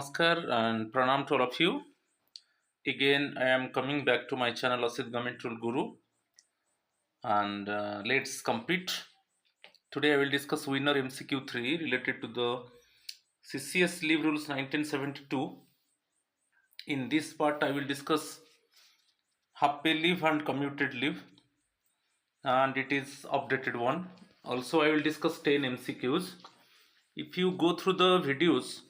Namaskar and pranam to all of you. Again, I am coming back to my channel Asit Government Rule Guru, and let's compete. Today, I will discuss winner MCQ 3 related to the CCS Leave Rules 1972. In this part, I will discuss half pay leave and commuted leave, and it is updated one. Also, I will discuss 10 MCQs. If you go through the videos,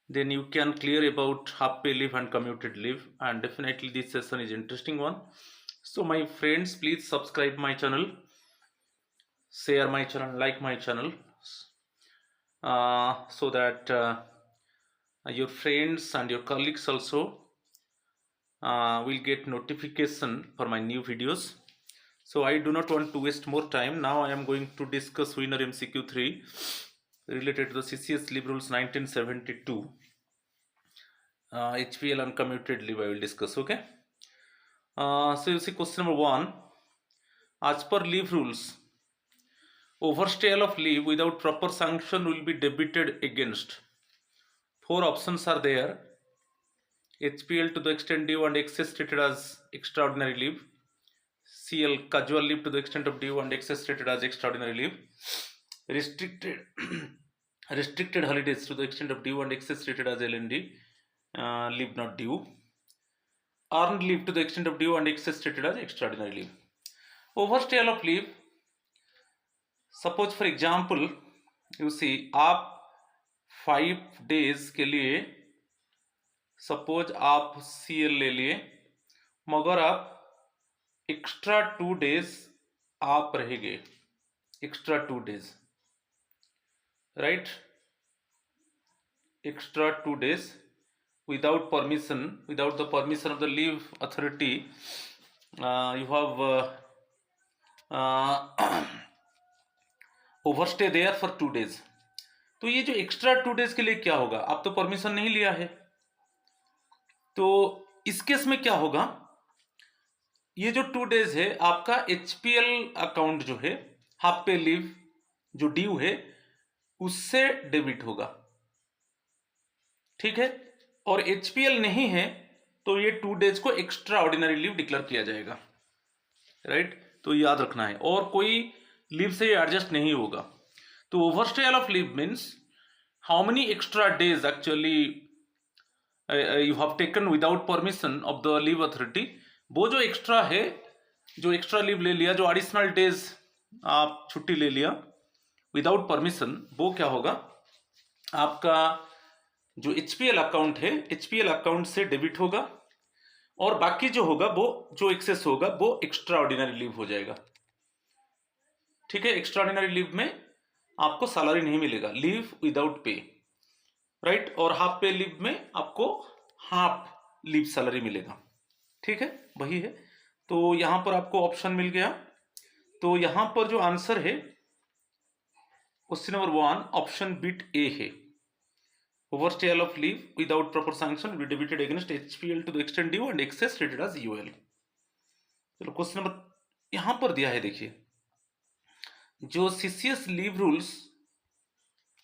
then you can clear about half pay leave and commuted leave, and definitely this session is interesting one. So my friends, please subscribe my channel, share my channel, like my channel, so that your friends and your colleagues also will get notification for my new videos. So I do not want to waste more time. Now I am going to discuss winner MCQ 3 related to the CCS Leave Rules 1972. HPL uncommuted leave I will discuss. Okay. So you see question number 1. As per leave rules, overstay of leave without proper sanction will be debited against. 4 options are there. HPL to the extent due and excess treated as extraordinary leave. CL casual leave to the extent of due and excess treated as extraordinary leave. Restricted restricted holidays to the extent of due and excess treated as LND. Leave not due. Earned leave to the extent of due and excess treated as extraordinary leave. Overstay of leave, suppose for example you see आप 5 days के लिए suppose आप CL ले लिए, मगर आप extra 2 days आप रहेंगे, extra 2 days, right, extra 2 days without permission, without the permission of the leave authority, you have overstay there for 2 days. तो ये जो एक्स्ट्रा 2 days के लिए क्या होगा, आप तो परमिशन नहीं लिया है, तो इस केस में क्या होगा, ये जो 2 days है आपका HPL अकाउंट जो है, हाफ पे लीव जो ड्यू है उससे डेबिट होगा, ठीक है, और HPL नहीं है तो ये 2 days को एक्स्ट्रा ऑर्डिनरी लीव डिक्लेयर किया जाएगा, राइट. तो याद रखना है, और कोई लीव से एडजस्ट नहीं होगा. तो overstay of leave means how many extra days actually you have taken without permission of the leave authority. वो जो एक्स्ट्रा है, जो एक्स्ट्रा लीव ले लिया, जो एडिशनल डेज आप छुट्टी ले लिया विदाउट परमिशन, वो क्या होगा, आपका जो HPL अकाउंट है, HPL अकाउंट से डेबिट होगा, और बाकी जो होगा वो जो एक्सेस होगा वो एक्स्ट्रा ऑर्डिनरी लीव हो जाएगा, ठीक है. एक्स्ट्रा ऑर्डिनरी लीव में आपको सैलरी नहीं मिलेगा, लीव विदाउट पे, राइट, और हाफ पे लीव में आपको हाफ लीव सैलरी मिलेगा, ठीक है, वही है. तो यहां पर आपको ऑप्शन मिल गया. तो यहां पर जो आंसर है question number 1 option beat a है. Overstay of leave without proper sanction will be debited against HPL to the extent due and excess treated as UL. चलो क्वेश्चन नंबर यहां पर दिया है, देखिए, जो CCS लीव रूल्स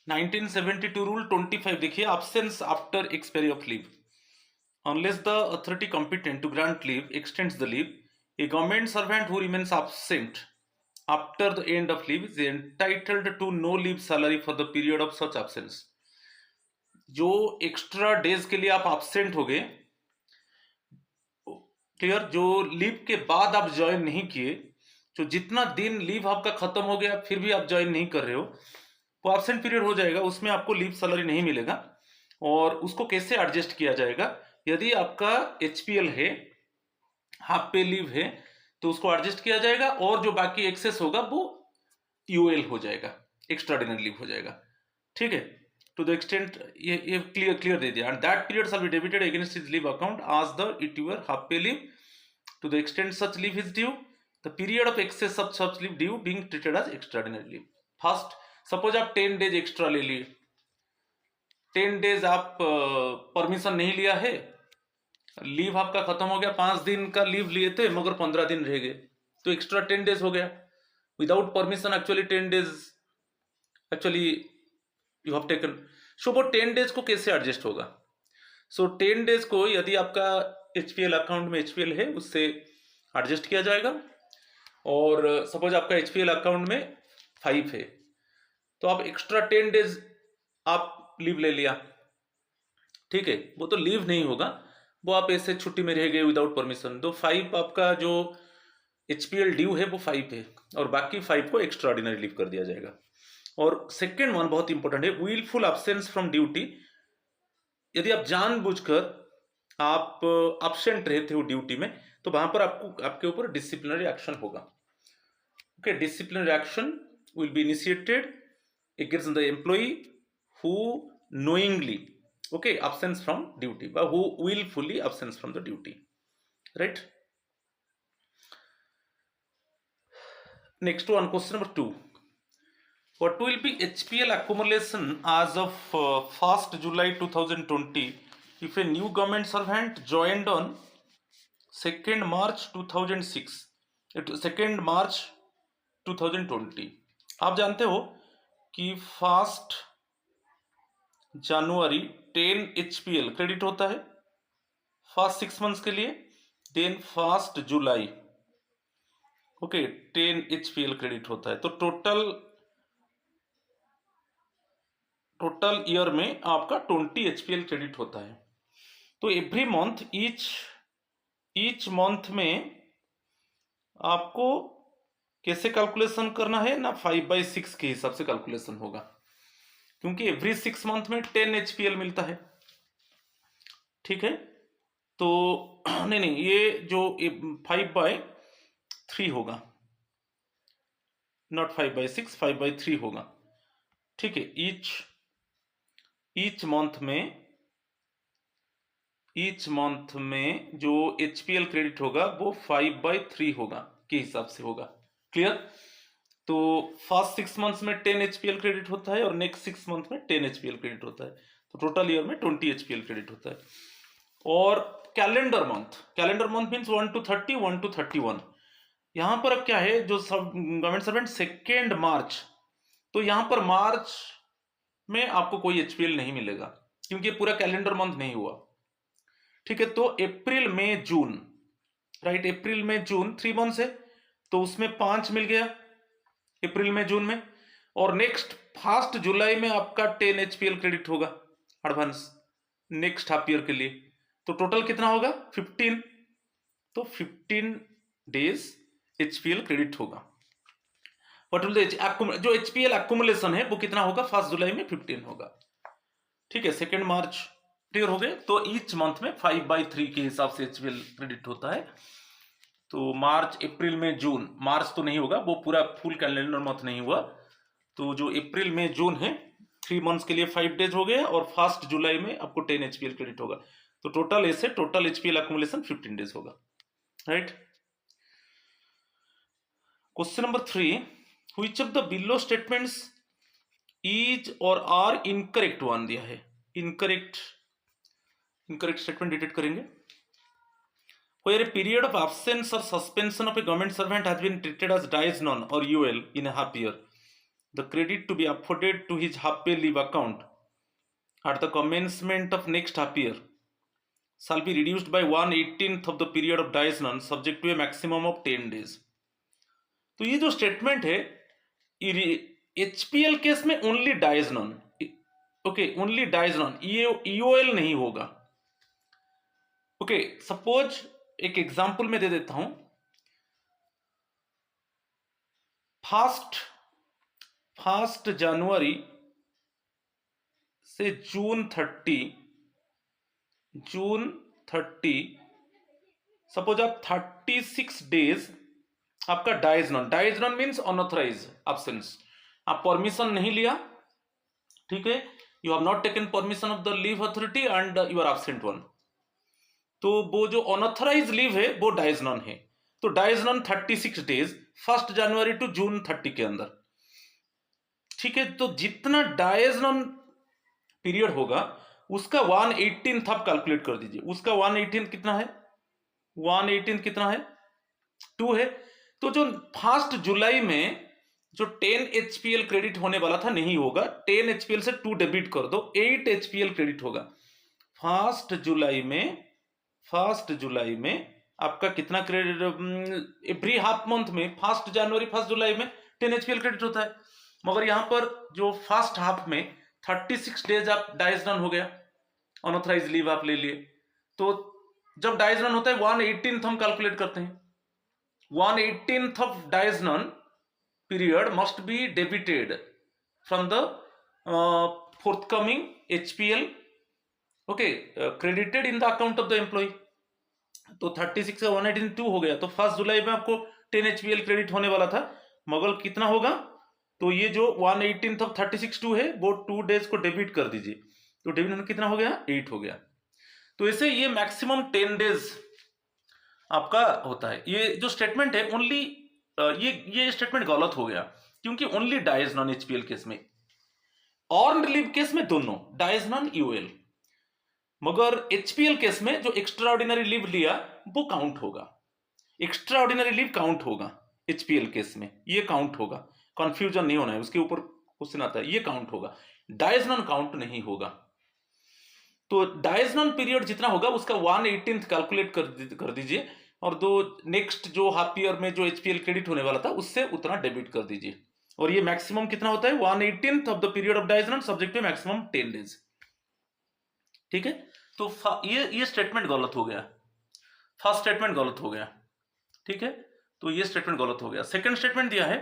1972 रूल 25, देखिए, absence after expiry of leave, unless the authority competent to grant leave extends the leave, a government servant who remains absent after the end of leave is entitled to no leave salary for the period of such absence. जो extra days के लिए आप absent हो गए, clear, जो leave के बाद आप ज्वाइन नहीं किए, जो जितना दिन लीव आपका खत्म हो गया फिर भी आप ज्वाइन नहीं कर रहे हो, वो एब्सेंट पीरियड हो जाएगा, उसमें आपको लीव सैलरी नहीं मिलेगा. और उसको कैसे एडजस्ट किया जाएगा, यदि आपका HPL है, हाफ पे लीव है, तो उसको एडजस्ट किया जाएगा, और जो बाकी एक्सेस होगा वो UL हो जाएगा, एक्स्ट्राऑर्डिनरी लीव हो जाएगा, ठीक है. टू द एक्सटेंट ये क्लियर दे दिया, and that period shall be debited against his leave account as the इट्यूअर half pay leave to the extent such leave is due, the period of excess of such leave due being treated as extraordinary leave. First, suppose आप 10 days extra ले लिए, 10 days आप permission नहीं लिया है, leave आपका खत्म हो गया, 5 दिन का लीव लिए थे मगर 15 दिन रह गए, तो एक्स्ट्रा 10 days हो गया without permission. Actually 10 days actually you have taken. सो वो 10 डेज को कैसे एडजस्ट होगा? सो 10 डेज को यदि आपका एचपीएल अकाउंट में एचपीएल है उससे एडजस्ट किया जाएगा, और सपोज आपका एचपीएल अकाउंट में 5 है तो आप एक्स्ट्रा 10 डेज आप लीव ले लिया, ठीक है, वो तो लीव नहीं होगा, वो आप ऐसे छुट्टी में रह गए विदाउट परमिशन, तो 5 आपका जो एचपीएल ड्यू है वो 5 है, और बाकी 5 को एक्स्ट्रा ऑर्डिनरी लीव कर दिया जाएगा। और सेकेंड वन बहुत इंपॉर्टेंट है, विलफुल एब्सेंस फ्रॉम ड्यूटी। यदि आप जानबूझकर आप एब्सेंट रहते हो ड्यूटी में तो वहां पर आपको आपके ऊपर डिसिप्लिनरी एक्शन होगा। Okay, disciplinary action will be initiated against the employee who knowingly absence from duty, but who willfully absence from the duty, right? Next one, question number 2. What will be HPL accumulation as of 1st July 2020 if a new government servant joined on 2nd March 2006 2nd March 2020? आप जानते हो कि 1st जनवरी 10 HPL credit होता है first 6 months के लिए, then 1st जुलाई 10 HPL credit होता है, तो टोटल ईयर में आपका 20 HPL क्रेडिट होता है। तो एवरी मंथ ईच मंथ में आपको कैसे कैलकुलेशन करना है ना, 5/6 के हिसाब से कैलकुलेशन होगा, क्योंकि एवरी 6 मंथ में 10 HPL मिलता है, ठीक है। तो नहीं, ये जो 5/3 होगा, नॉट 5/6, 5/3 होगा, ठीक है। ईच मंथ में जो HPL क्रेडिट होगा वो 5/3 होगा के हिसाब से होगा, क्लियर। तो फर्स्ट 6 मंथ्स में 10 HPL क्रेडिट होता है और नेक्स्ट 6 मंथ में 10 HPL क्रेडिट होता है, तो टोटल ईयर में 20 HPL क्रेडिट होता है। और calendar month means 1 to 30, 1 to 31। यहां पर अब क्या है, जो सब गवर्नमेंट सर्वेंट 2 मार्च, तो यहां पर मार्च में आपको कोई HPL नहीं मिलेगा क्योंकि पूरा कैलेंडर मंथ नहीं हुआ, ठीक है। तो अप्रैल मई जून, राइट, अप्रैल मई जून 3 मंथ्स है, तो उसमें 5 मिल गया अप्रैल में जून में, और नेक्स्ट 1st जुलाई में आपका 10 HPL क्रेडिट होगा एडवांस नेक्स्ट हाफ ईयर के लिए, तो टोटल कितना होगा 15, तो 15 डेज HPL क्रेडिट होगा। व्हाट विल द जो HPL एक्युमुलेशन है वो कितना होगा, 1st जुलाई में 15 होगा, ठीक है। 2 मार्च क्लियर हो गए। तो ईच मंथ में 5/3 के हिसाब से HPL क्रेडिट होता है। तो मार्च अप्रैल में जून, मार्च तो नहीं होगा, वो पूरा फुल कैलेंडर मंथ नहीं हुआ, तो जो अप्रैल में जून है 3 मंथ्स के लिए 5 डेज हो गए, और 1st जुलाई में आपको 10 HPL क्रेडिट होगा, तो टोटल HPL एक्युमुलेशन 15 डेज होगा, right. Question number 3, which of the below statements is और आर इनकरेक्ट वन दिया है, इनकरेक्ट स्टेटमेंट डिटेक्ट करेंगे। Where a period of absence or suspension of a government servant has been treated as dies non or UL in a half year, the credit to be afforded to his half pay leave account at the commencement of next half year shall be reduced by 1/18 of the period of dies non subject to a maximum of 10 days। तो ये जो statement है HPL case में only dies non, only dies non, EOL नहीं होगा, suppose एक example में दे देता हूं, 1st जनवरी से जून 30, सपोज आप 36 डेज आपका dies non means unauthorised absence, आप परमिशन नहीं लिया, ठीक है, you have not taken permission of the leave authority and you are absent one, तो वो जो अनऑथराइज लीव है वो डाइज नॉन है, तो dies non 36 days 1st January to June 30 के अंदर, ठीक है। तो जितना डाइज नॉन पीरियड होगा उसका 1/18 आप कैलकुलेट कर दीजिए, उसका 1/18 कितना है, 1/18 कितना है, 2 है। तो जो 1st जुलाई में जो 10 HPL क्रेडिट होने वाला था नहीं होगा, 10 HPL से 2 डेबिट कर दो, 8 HPL क्रेडिट होगा। फर्स्ट जुलाई में आपका कितना क्रेडिट, एवरी हाफ मंथ में, फर्स्ट जनवरी फर्स्ट जुलाई में 10 HPL क्रेडिट होता है। मगर यहां पर जो फर्स्ट हाफ में 36 डेज आप डाइज रन हो गया, अनऑथराइज लीव आप ले लिए, तो जब डाइज रन होता है 1/18 हम कैलकुलेट करते हैं। 1/18 of dies non period must be debited from the forthcoming HPL, okay, credited in the account of the employee. तो 36 से 118 2 हो गया, तो फर्स्ट जुलाई में आपको 10 HPL क्रेडिट होने वाला था, मगर कितना होगा, तो ये जो 1/18 ऑफ 36 2 है वो 2 डेज को डेबिट कर दीजिए, तो डेबिट होने कितना हो गया, 8 हो गया। तो ऐसे ये मैक्सिमम 10 डेज आपका होता है। ये जो स्टेटमेंट है ओनली, ये स्टेटमेंट गलत हो गया, क्योंकि only dies non HPL case में, अर्न्ड लीव केस में दोनों डाइज नॉन UL, मगर HPL केस में जो एक्स्ट्रा ऑर्डिनरी लीव लिया वो काउंट होगा, एक्स्ट्रा ऑर्डिनरी लीव काउंट होगा HPL केस में, ये काउंट होगा, कंफ्यूजन नहीं होना है, उसके ऊपर क्वेश्चन आता है, ये काउंट होगा, डाइज नॉन काउंट नहीं होगा। तो डाइज नॉन पीरियड जितना होगा उसका 1/18 कैलकुलेट कर दीजिए, और दो नेक्स्ट जो हाफ ईयर में जो HPL क्रेडिट होने वाला था उससे उतना डेबिट कर दीजिए, और ये मैक्सिमम कितना होता है, 1/18 of the period of dies non subject to maximum 10 days. ठीक है, तो ये स्टेटमेंट गलत हो गया, फर्स्ट स्टेटमेंट गलत हो गया। ठीक है, तो ये स्टेटमेंट गलत हो गया। सेकंड स्टेटमेंट दिया है,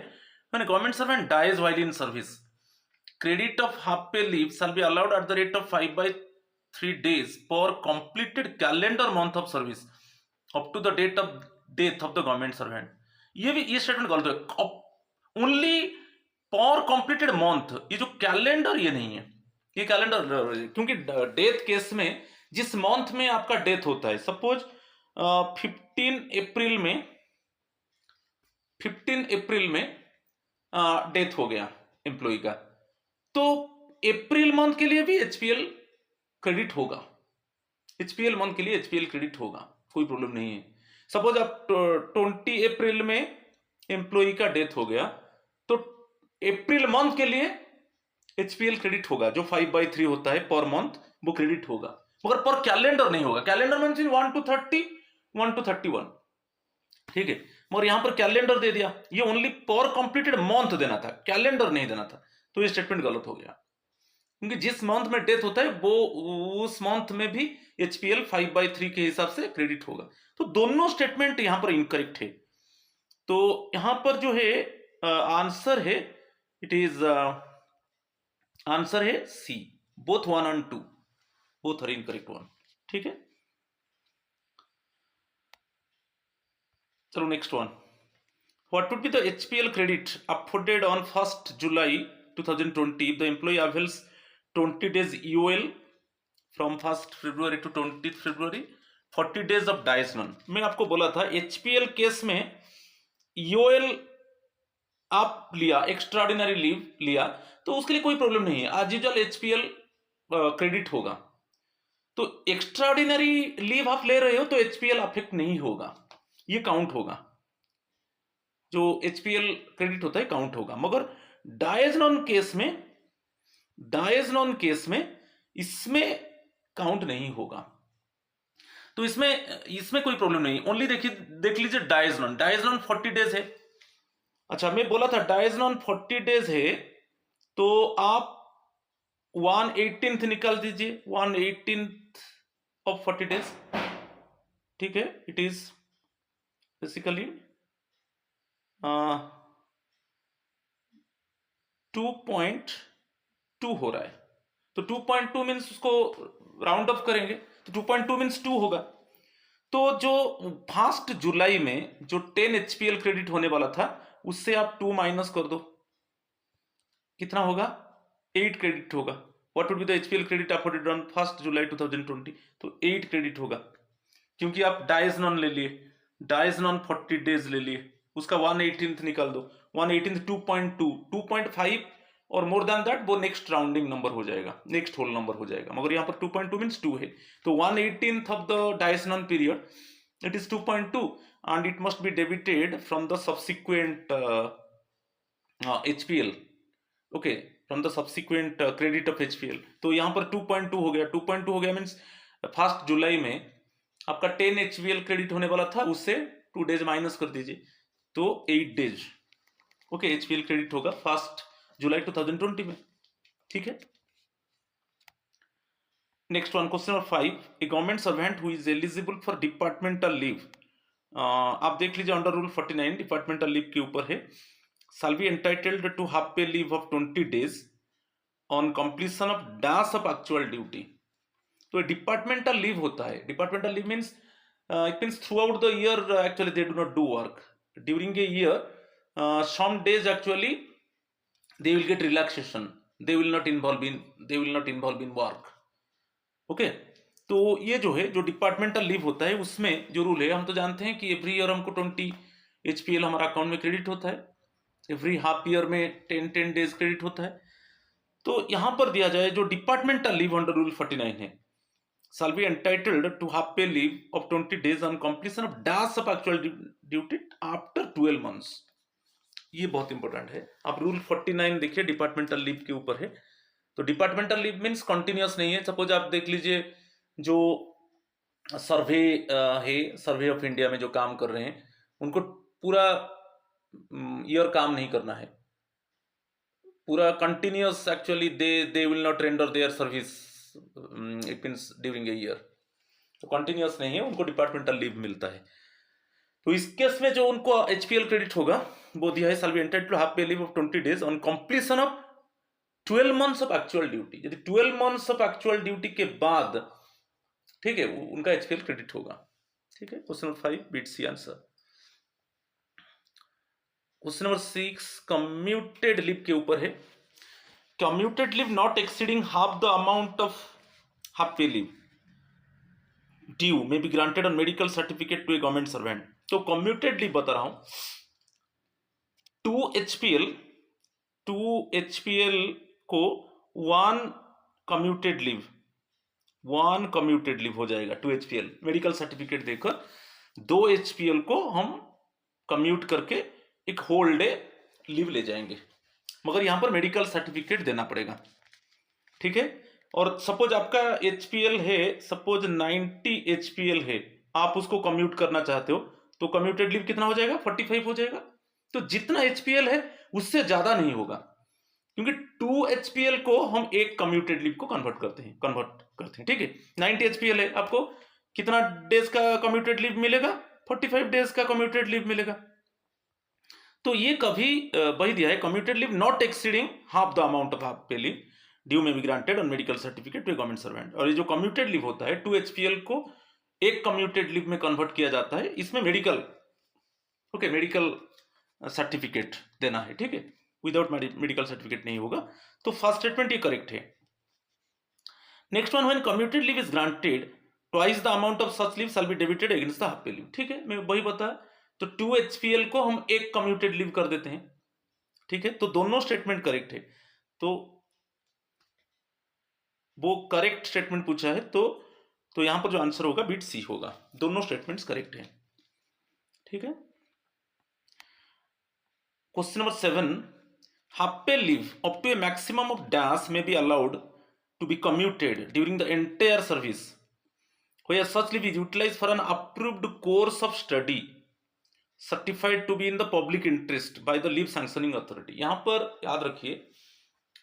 when government servant dies while in service, credit of half pay leave shall be allowed at the rate of 5/3 days per completed calendar month of service up to the date of death of the government servant. ये statement गलत है, only पर completed month, ये जो calendar ये नहीं है, ये कैलेंडर, क्योंकि डेथ केस में जिस मंथ में आपका डेथ होता है, सपोज 15 अप्रैल में डेथ हो गया एम्प्लॉय का, तो अप्रैल मंथ के लिए भी HPL क्रेडिट होगा, HPL मंथ के लिए HPL क्रेडिट होगा, कोई प्रॉब्लम नहीं है। सपोज आप 20 अप्रैल में एम्प्लॉय का डेथ हो गया, तो अप्रैल मंथ के लिए HPL क्रेडिट होगा, जो 5/3 होता है पर मंथ, वो क्रेडिट होगा, मगर पर कैलेंडर नहीं होगा। कैलेंडर मींस 1 to 30, 1 to 31, ठीक है, मगर यहां पर कैलेंडर दे दिया, ये ओनली पर कंप्लीटेड मंथ देना था, कैलेंडर नहीं देना था, तो ये स्टेटमेंट गलत हो गया, क्योंकि जिस मंथ में डेथ होता है वो उस मंथ में भी HPL 5/3 के हिसाब से क्रेडिट होगा। तो दोनों स्टेटमेंट यहां पर इनकरेक्ट है, तो यहां पर जो है आंसर है, इट इज आंसर है C, both 1 and 2, both are incorrect one. ठीक है, चलो next one, what would be the HPL credit afforded on 1st July 2020 if the employee avails 20 days EOL from 1st February to 20th February, 40 days of dies non. मैं आपको बोला था HPL case में EOL आप लिया, extra ordinary leave लिया, तो उसके लिए कोई प्रॉब्लम नहीं है, एज यूजुअल HPL क्रेडिट होगा। तो एक्स्ट्रा ऑर्डिनरी लीव आप ले रहे हो तो HPL अफेक्ट नहीं होगा, ये काउंट होगा, जो HPL क्रेडिट होता है काउंट होगा। मगर डाइज नॉन केस में इसमें काउंट नहीं होगा, तो इसमें कोई प्रॉब्लम नहीं। ओनली देख लीजिए डाइज नॉन 40 डेज है। अच्छा, मैं बोला था डाइज नॉन 40 डेज है, तो आप 1/18 निकाल दीजिए, 1/18 ऑफ 40 डेज, ठीक है, इट इज बेसिकली 2.2 हो रहा है, तो 2.2 मीन्स उसको राउंड ऑफ करेंगे तो 2.2 मीन्स 2 होगा। तो जो 1 जुलाई में जो 10 HPL क्रेडिट होने वाला था उससे आप 2 माइनस कर दो, कितना होगा, 8 क्रेडिट होगा। What would be the HPL credit afforded on 1 जुलाई 2020, तो 8 क्रेडिट होगा, क्योंकि आप डाइज नॉन ले लिए, डाइज नॉन 40 डेज ले लिए, उसका 1/18 निकाल दो, 1/18 2.2, 2.5 और मोर देन दैट वो नेक्स्ट राउंडिंग नंबर हो जाएगा, नेक्स्ट होल नंबर हो जाएगा, मगर यहाँ पर 2.2 मीन्स 2 है, तो 1/18 of the dies non period it is 2.2 and it must be debited from the subsequent HPL, okay, from the subsequent credit of HPL। तो यहाँ पर 2.2 हो गया, 2.2 हो गया मीन्स 1 जुलाई में आपका 10 HPL क्रेडिट होने वाला था, उससे 2 डेज माइनस कर दीजिए तो 8 डेज, ओके, HPL क्रेडिट होगा 1 जुलाई 2020 में, ठीक है। Next one, question number 5, A government servant who is eligible for departmental leave, आप देख लीजिए अंडर रूल 49 डिपार्टमेंटल लीव के ऊपर है, shall be entitled to half pay leave of 20 days on completion of dash of actual duty। तो departmental leave होता है, departmental leave means it means throughout the year actually they do not do work, during a year some days actually they will get relaxation, they will not involve in work, okay. तो ये जो है, जो departmental leave होता है उसमें जो rule है, हम तो जानते हैं कि एवरी ईयर हमको 20 HPL हमारा अकाउंट में क्रेडिट होता है, एवरी हाफ ईयर में 10 डेज क्रेडिट होता है। तो यहां पर दिया जाए जो डिपार्टमेंटल लीव अंडर रूल 49 है, shall be entitled to half pay leave of 20 days on completion of dash of actual duty after 12 months। ये बहुत इंपॉर्टेंट है। आप रूल 49 देखिए, डिपार्टमेंटल लीव के ऊपर है। तो डिपार्टमेंटल लीव मीन्स कंटिन्यूअस नहीं है। सपोज आप देख लीजिए जो सर्वे है, सर्वे ऑफ इंडिया में जो काम कर रहे हैं उनको पूरा ईयर काम नहीं करना है, पूरा continuous actually they will not render their service, it means during a year. तो कंटिन्यूअस नहीं है, उनको डिपार्टमेंटल लीव मिलता है। तो इस केस में जो उनको HPL क्रेडिट होगा वो दिया है, shall be entitled to half pay leave of 20 days on completion of 12 months of actual duty। यदि 12 months of actual duty के बाद, ठीक है, उनका HPL क्रेडिट होगा, ठीक है। Question number 5 bit C answer. Question number 6 commuted leave के ऊपर है, commuted leave not exceeding half the amount of half pay leave due may be granted on medical certificate to a government servant. तो commuted leave बता रहा हूं, 2 HPL को 1 commuted leave हो जाएगा। 2 HPL मेडिकल सर्टिफिकेट देकर 2 HPL को हम कम्यूट करके एक होल डे लीव ले जाएंगे, मगर यहां पर मेडिकल सर्टिफिकेट देना पड़ेगा, ठीक है। और सपोज आपका HPL है, सपोज 90 HPL है, आप उसको कम्यूट करना चाहते हो तो कम्यूटेड लीव कितना हो जाएगा, 45 हो जाएगा। तो जितना HPL है उससे ज्यादा नहीं होगा, क्योंकि 2 HPL को हम एक कम्यूटेड लीव को कन्वर्ट करते हैं, ठीक है। 90 HPL है, आपको कितना डेज का कम्यूटेड लीव मिलेगा, 45 डेज का कम्यूटेड लीव मिलेगा। तो ये कभी वही दिया है, commuted leave not exceeding half the amount of half pay leave due में be granted on medical certificate to government servant. और ये जो कम्यूटेड लीव होता है 2 HPL को एक कम्यूटेड लीव में कन्वर्ट किया जाता है, इसमें मेडिकल सर्टिफिकेट देना है, ठीक है। विदाउट मेडिकल सर्टिफिकेट नहीं होगा। तो फर्स्ट स्टेटमेंट ये करेक्ट है। Next one, when commuted leave is granted twice the amount of such leave shall be debited against the half pay leave, ठीक है, मैं वही बताया। तो 2 HPL को हम एक कम्यूटेड लीव कर देते हैं, ठीक है। तो दोनों स्टेटमेंट करेक्ट है। तो वो करेक्ट स्टेटमेंट पूछा है, तो यहां पर जो आंसर होगा बीट सी होगा, दोनों स्टेटमेंट्स करेक्ट हैं, ठीक है। Question number 7, half pay leave up to a maximum of dash may be allowed to be commuted during the entire service where such leave is utilized for an approved course of study certified to be in the public interest by the leave sanctioning authority। यहां पर याद रखिए,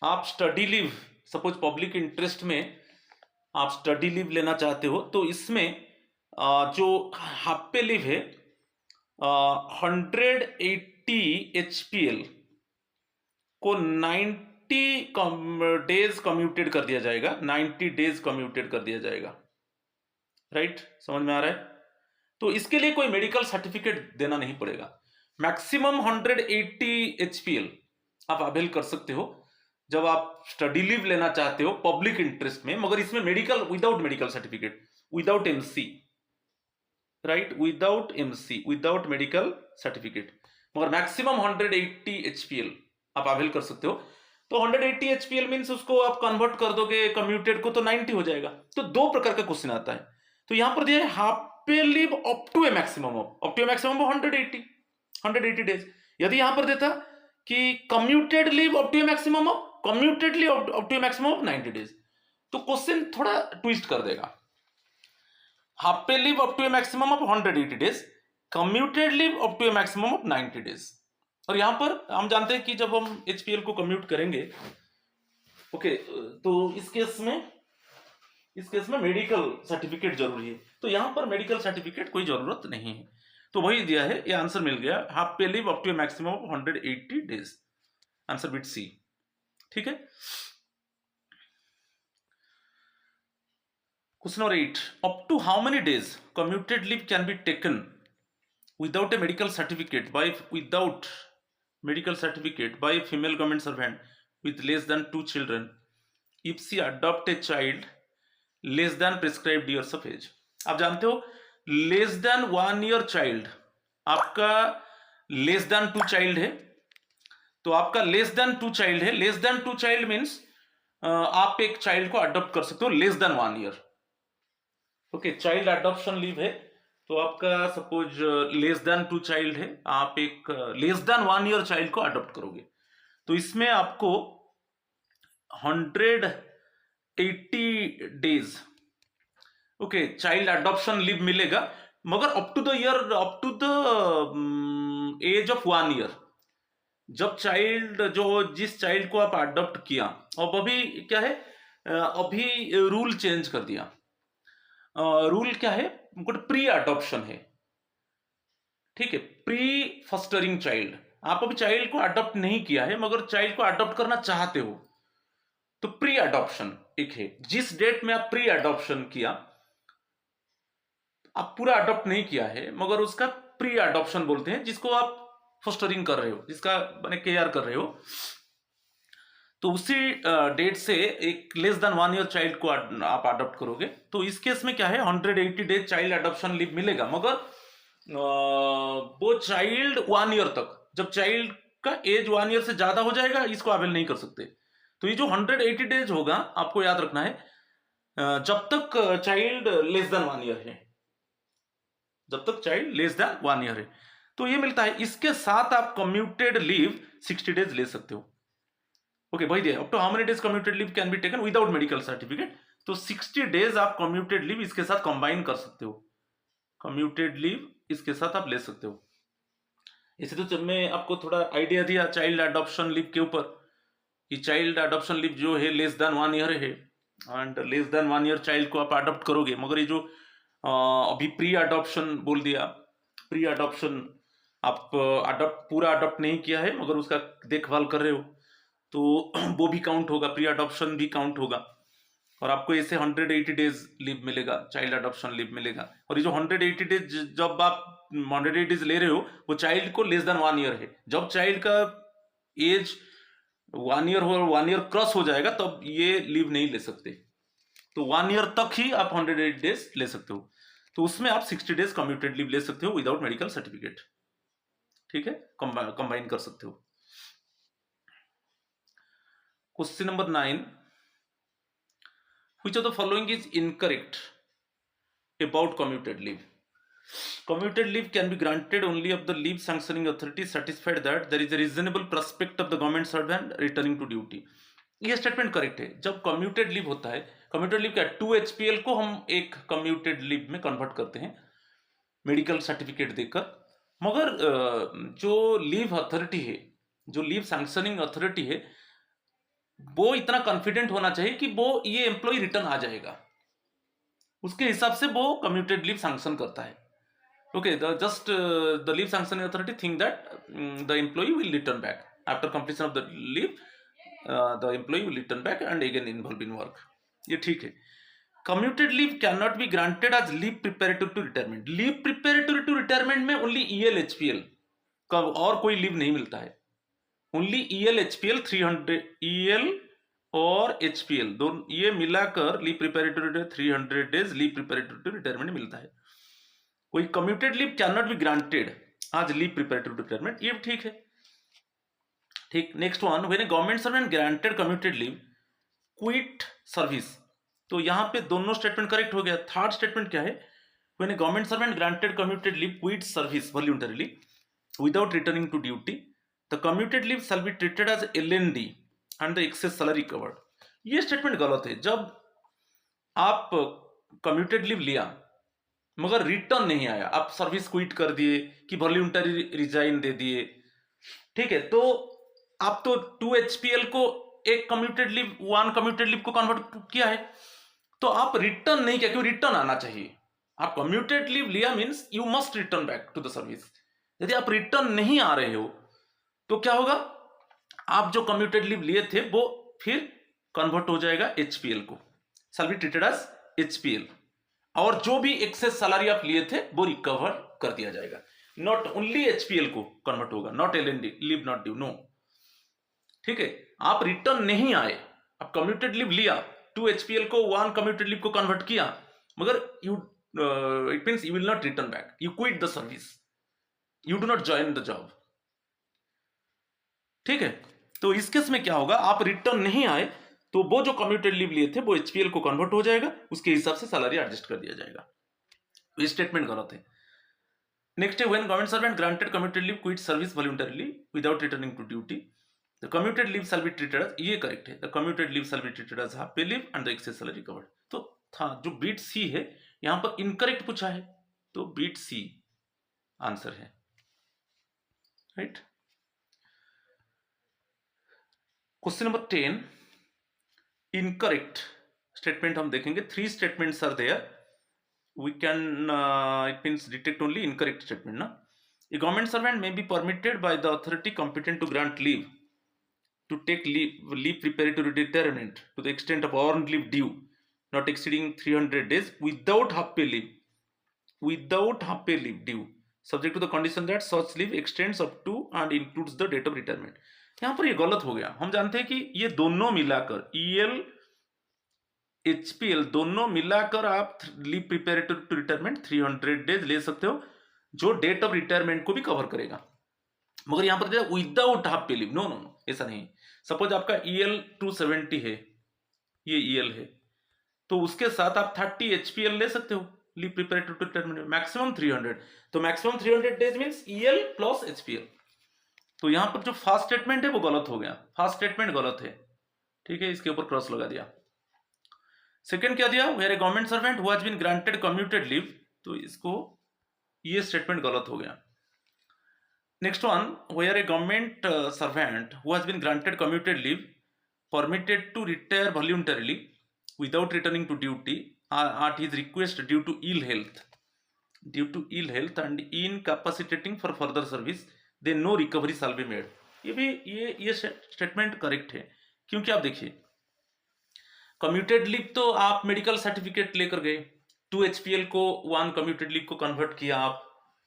आप study leave, suppose public interest में आप study leave लेना चाहते हो, तो इसमें जो हाफ पे लीव है 180 HPL को 90 डेज कम्यूटेड कर दिया जाएगा, 90 डेज कम्यूटेड कर दिया जाएगा, राइट, समझ में आ रहा है। तो इसके लिए कोई मेडिकल सर्टिफिकेट देना नहीं पड़ेगा। मैक्सिमम 180 HPL आप अवेल कर सकते हो जब आप स्टडी लीव लेना चाहते हो पब्लिक इंटरेस्ट में, मगर इसमें medical, without medical certificate, without MC, right, without medical certificate, मगर मैक्सिमम 180 HPL आप अवेल कर सकते हो। तो 180 HPL मीन्स उसको आप कन्वर्ट कर दोगे कम्यूटेड को तो 90 हो जाएगा। तो दो प्रकार का क्वेश्चन आता है। तो यहां पर दिया है half pay leave up to a maximum of 180 days. यदि यहां पर देता कि commuted leave up to maximum of 90 days. तो क्वेश्चन थोड़ा ट्विस्ट कर देगा। Half pay leave up to maximum of 180 days, commuted leave up to maximum of 90 days. और यहां पर हम जानते हैं कि जब हम एचपीएल को कम्यूट करेंगे, ओके, तो इस केस में मेडिकल सर्टिफिकेट जरूरी है। तो यहां पर मेडिकल सर्टिफिकेट कोई जरूरत नहीं है, तो वही दिया है, ये आंसर मिल गया, half pay leave up to maximum of 180 days, answer bit C. ठीक है। Question number 8, up to how many days commuted leave can be taken without a medical certificate by female government servant with less than 2 children if she adopt a child less than prescribed years of age। आप जानते हो less than 1 year child, आपका less than 2 child है, तो आपका less than 2 child है। Less than 2 child means आप एक चाइल्ड को अडॉप्ट कर सकते हो less than 1 year। Okay, child adoption leave है, तो आपका सपोज लेस देन 2 चाइल्ड है, आप एक लेस देन 1 year चाइल्ड को अडॉप्ट करोगे, तो इसमें आपको 180 days okay child adoption leave मिलेगा, मगर up to the age of 1 year। जब चाइल्ड जिस चाइल्ड को आप अडॉप्ट किया, अब अभी क्या है, अभी रूल चेंज कर दिया। रूल क्या है, प्री अडॉप्शन है। ठीक है, प्री फस्टरिंग चाइल्ड, आप अभी चाइल्ड को अडॉप्ट नहीं किया है मगर चाइल्ड को अडॉप्ट करना चाहते हो, तो प्री अडॉप्शन एक है। जिस डेट में आप प्री अडॉप्शन किया, आप पूरा अडॉप्ट नहीं किया है मगर उसका प्री अडॉप्शन बोलते हैं, जिसको आप फस्टरिंग कर रहे हो, जिसका माने केयर कर रहे हो, तो उसी डेट से एक लेस देन 1 year चाइल्ड को आप अडॉप्ट करोगे। तो इस केस में क्या है, 180 डेज चाइल्ड अडॉप्शन लीव मिलेगा, मगर वो चाइल्ड 1 year तक, जब चाइल्ड का एज 1 year से ज्यादा हो जाएगा, इसको अवेल नहीं कर सकते। तो ये जो 180 डेज होगा, आपको याद रखना है, जब तक चाइल्ड लेस देन 1 year है, जब तक चाइल्ड लेस देन 1 year है, तो ये मिलता है। इसके साथ आप कम्यूटेड लीव 60 डेज ले सकते हो। ओके, वही दिया, up to how many days commuted leave can be taken without medical certificate, तो 60 डेज आप कम्यूटेड लीव इसके साथ कंबाइन कर सकते हो, कम्यूटेड लीव इसके साथ आप ले सकते हो। इसे तो जब मैं आपको थोड़ा आइडिया दिया चाइल्ड अडॉप्शन लीव के ऊपर, कि चाइल्ड अडॉप्शन लीव जो है लेस देन 1 year है, and less than 1 year child को आप अडॉप्ट करोगे, मगर ये जो अभी प्री अडॉप्शन बोल दिया, प्री अडॉप्शन आप पूरा अडॉप्ट नहीं किया है मगर उसका देखभाल कर रहे हो, तो वो भी काउंट होगा, प्री अडॉप्शन भी काउंट होगा, और आपको ऐसे 180 डेज लीव मिलेगा, चाइल्ड अडॉप्शन लीव मिलेगा। और ये जो 180 डेज जब आप 180 डेज ले रहे हो, वो चाइल्ड को लेस देन 1 year है। जब चाइल्ड का एज 1 year हो, 1 year क्रॉस हो जाएगा, तब ये लीव नहीं ले सकते। तो 1 year तक ही आप 180 डेज ले सकते हो, तो उसमें आप 60 डेज कम्यूटेड लीव ले सकते हो विदाउट मेडिकल सर्टिफिकेट। ठीक है, कंबाइन कर सकते हो। Question number 9, which of the following is incorrect about commuted leave? Commuted leave can be granted only if the leave sanctioning authority is satisfied that there is a reasonable prospect of the government servant returning to duty। ये statement correct है। जब commuted leave होता है, commuted leave क्या, 2 HPL को हम एक commuted leave में कन्वर्ट करते हैं मेडिकल सर्टिफिकेट देकर, मगर जो लीव अथॉरिटी है, जो लीव सैंक्शनिंग अथॉरिटी है, वो इतना कॉन्फिडेंट होना चाहिए कि वो ये एम्प्लॉय रिटर्न आ जाएगा, उसके हिसाब से वो कम्यूटेड लीव सैंक्शन करता है। Okay, just the leave sanctioning authority think that the employee will return back after completion of the leave, the employee will return back and again involve in work, ये ठीक है। Commuted leave can not be granted as leave preparatory to retirement. Leave preparatory to retirement में only EL HPL का और कोई leave नहीं मिलता है, ओनली EL HPL 300 EL और HPL दोनों ये मिलाकर leave preparatory 300 days leave preparatory to retirement मिलता है। कोई commuted leave can not be granted as leave preparatory to retirement, ये ठीक है। ठीक, next one, when a government servant granted commuted leave quit service, तो यहां पे दोनों स्टेटमेंट करेक्ट हो गया। थर्ड स्टेटमेंट क्या है, when a government servant granted commuted leave quit service voluntarily without returning to duty the commuted leave shall be treated as LND and the excess salary covered. ये statement गलत है। जब आप commuted leave लिया मगर return नहीं आया, आप सर्विस क्विट कर दिए कि वॉलंटरी रिजाइन दे दिए, ठीक है, तो आप तो 2 HPL को एक कम्यूटेड लीव 1 कम्यूटेड लीव को कन्वर्ट किया है, तो आप रिटर्न नहीं किया, क्यों? रिटर्न आना चाहिए। आप कम्यूटेड लीव लिया means you must return back to the service. यदि आप रिटर्न नहीं आ रहे हो तो क्या होगा? आप जो कम्यूटेड लीव लिए थे वो फिर कन्वर्ट हो जाएगा HPL को, shall be treated as HPL, और जो भी एक्सेस सैलरी आप लिए थे वो रिकवर कर दिया जाएगा। नॉट ओनली HPL को कन्वर्ट होगा, not LND, leave not due, no. ठीक है, आप रिटर्न नहीं आए, आप कम्यूटेड लीव लिया, 2 HPL को 1 कम्यूटेड लीव को कन्वर्ट किया, मगर you it means you will not return back, you quit the service, you do not join the job. ठीक है, तो इस केस में क्या होगा? आप रिटर्न नहीं आए तो वो जो कम्यूटेड लीव लिए थे वो HPL को कन्वर्ट हो जाएगा, उसके हिसाब से सैलरी एडजस्ट कर दिया जाएगा। ये स्टेटमेंट गलत है। नेक्स्ट है, when government servant granted commuted leave quit service voluntarily without returning to duty, the commuted leave shall be treated as, ये करेक्ट है, the commuted leave shall be treated as half pay leave and the excess salary covered. तो था जो beat C है यहां पर incorrect पूछा है, तो बीट सी आंसर है, right. Question number 10, incorrect statement हम देखेंगे। 3 statements are there, we can it means detect only incorrect statement na. A government servant may be permitted by the authority competent to grant leave to take leave preparatory retirement to the extent of earned leave due not exceeding 300 days without half pay leave due subject to the condition that such leave extends up to and includes the date of retirement। यहाँ पर ये गलत हो गया। हम जानते हैं कि ये दोनों मिलाकर EL HPL दोनों मिलाकर आप leave preparatory to retirement 300 days ले सकते हो, जो डेट ऑफ रिटायरमेंट को भी कवर करेगा। मगर यहां पर without half pay leave, no no no, ऐसा नहीं। सपोज आपका EL 270 है, ये EL है, तो उसके साथ आप 30 HPL ले सकते हो leave preparatory to retirement, maximum 300, तो maximum 300 days means EL plus HPL। तो यहां पर जो फर्स्ट स्टेटमेंट है वो गलत हो गया, फर्स्ट स्टेटमेंट गलत है, ठीक है, इसके ऊपर क्रॉस लगा दिया। सेकेंड क्या दिया? Where a government servant who has been granted commuted leave, तो इसको ये स्टेटमेंट गलत हो गया। Next one, where a government servant who has been granted commuted leave permitted to retire voluntarily without returning to duty at his request due to ill health and incapacitating for further service, then no recovery shall be made। ये भी ये statement correct है, क्योंकि आप देखिए commuted leave तो आप medical certificate लेकर गए, 2 HPL को 1 कम्यूटेड लीव को कन्वर्ट किया, आप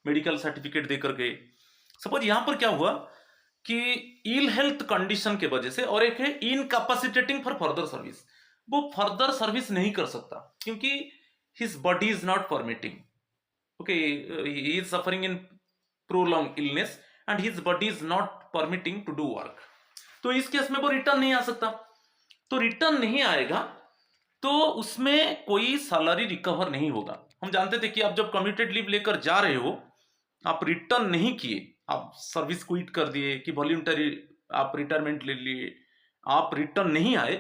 मेडिकल सर्टिफिकेट देकर गए। सपोज यहां पर क्या हुआ कि इल हेल्थ कंडीशन के वजह से, और एक है इनकैपेसिटेटिंग फॉर फर्दर सर्विस, वो फर्दर सर्विस नहीं कर सकता क्योंकि his body is not permitting, okay, he is suffering in prolong illness and his body is not permitting to do work, तो इस केस में वो रिटर्न नहीं आ सकता। तो रिटर्न नहीं आएगा तो उसमें कोई सैलरी रिकवर नहीं होगा। हम जानते थे कि आप जब कम्यूटेड लीव लेकर जा रहे हो, आप रिटर्न नहीं किए, आप सर्विस क्विट कर दिए कि वॉलंटरी आप रिटायरमेंट ले लिए, आप रिटर्न नहीं आए,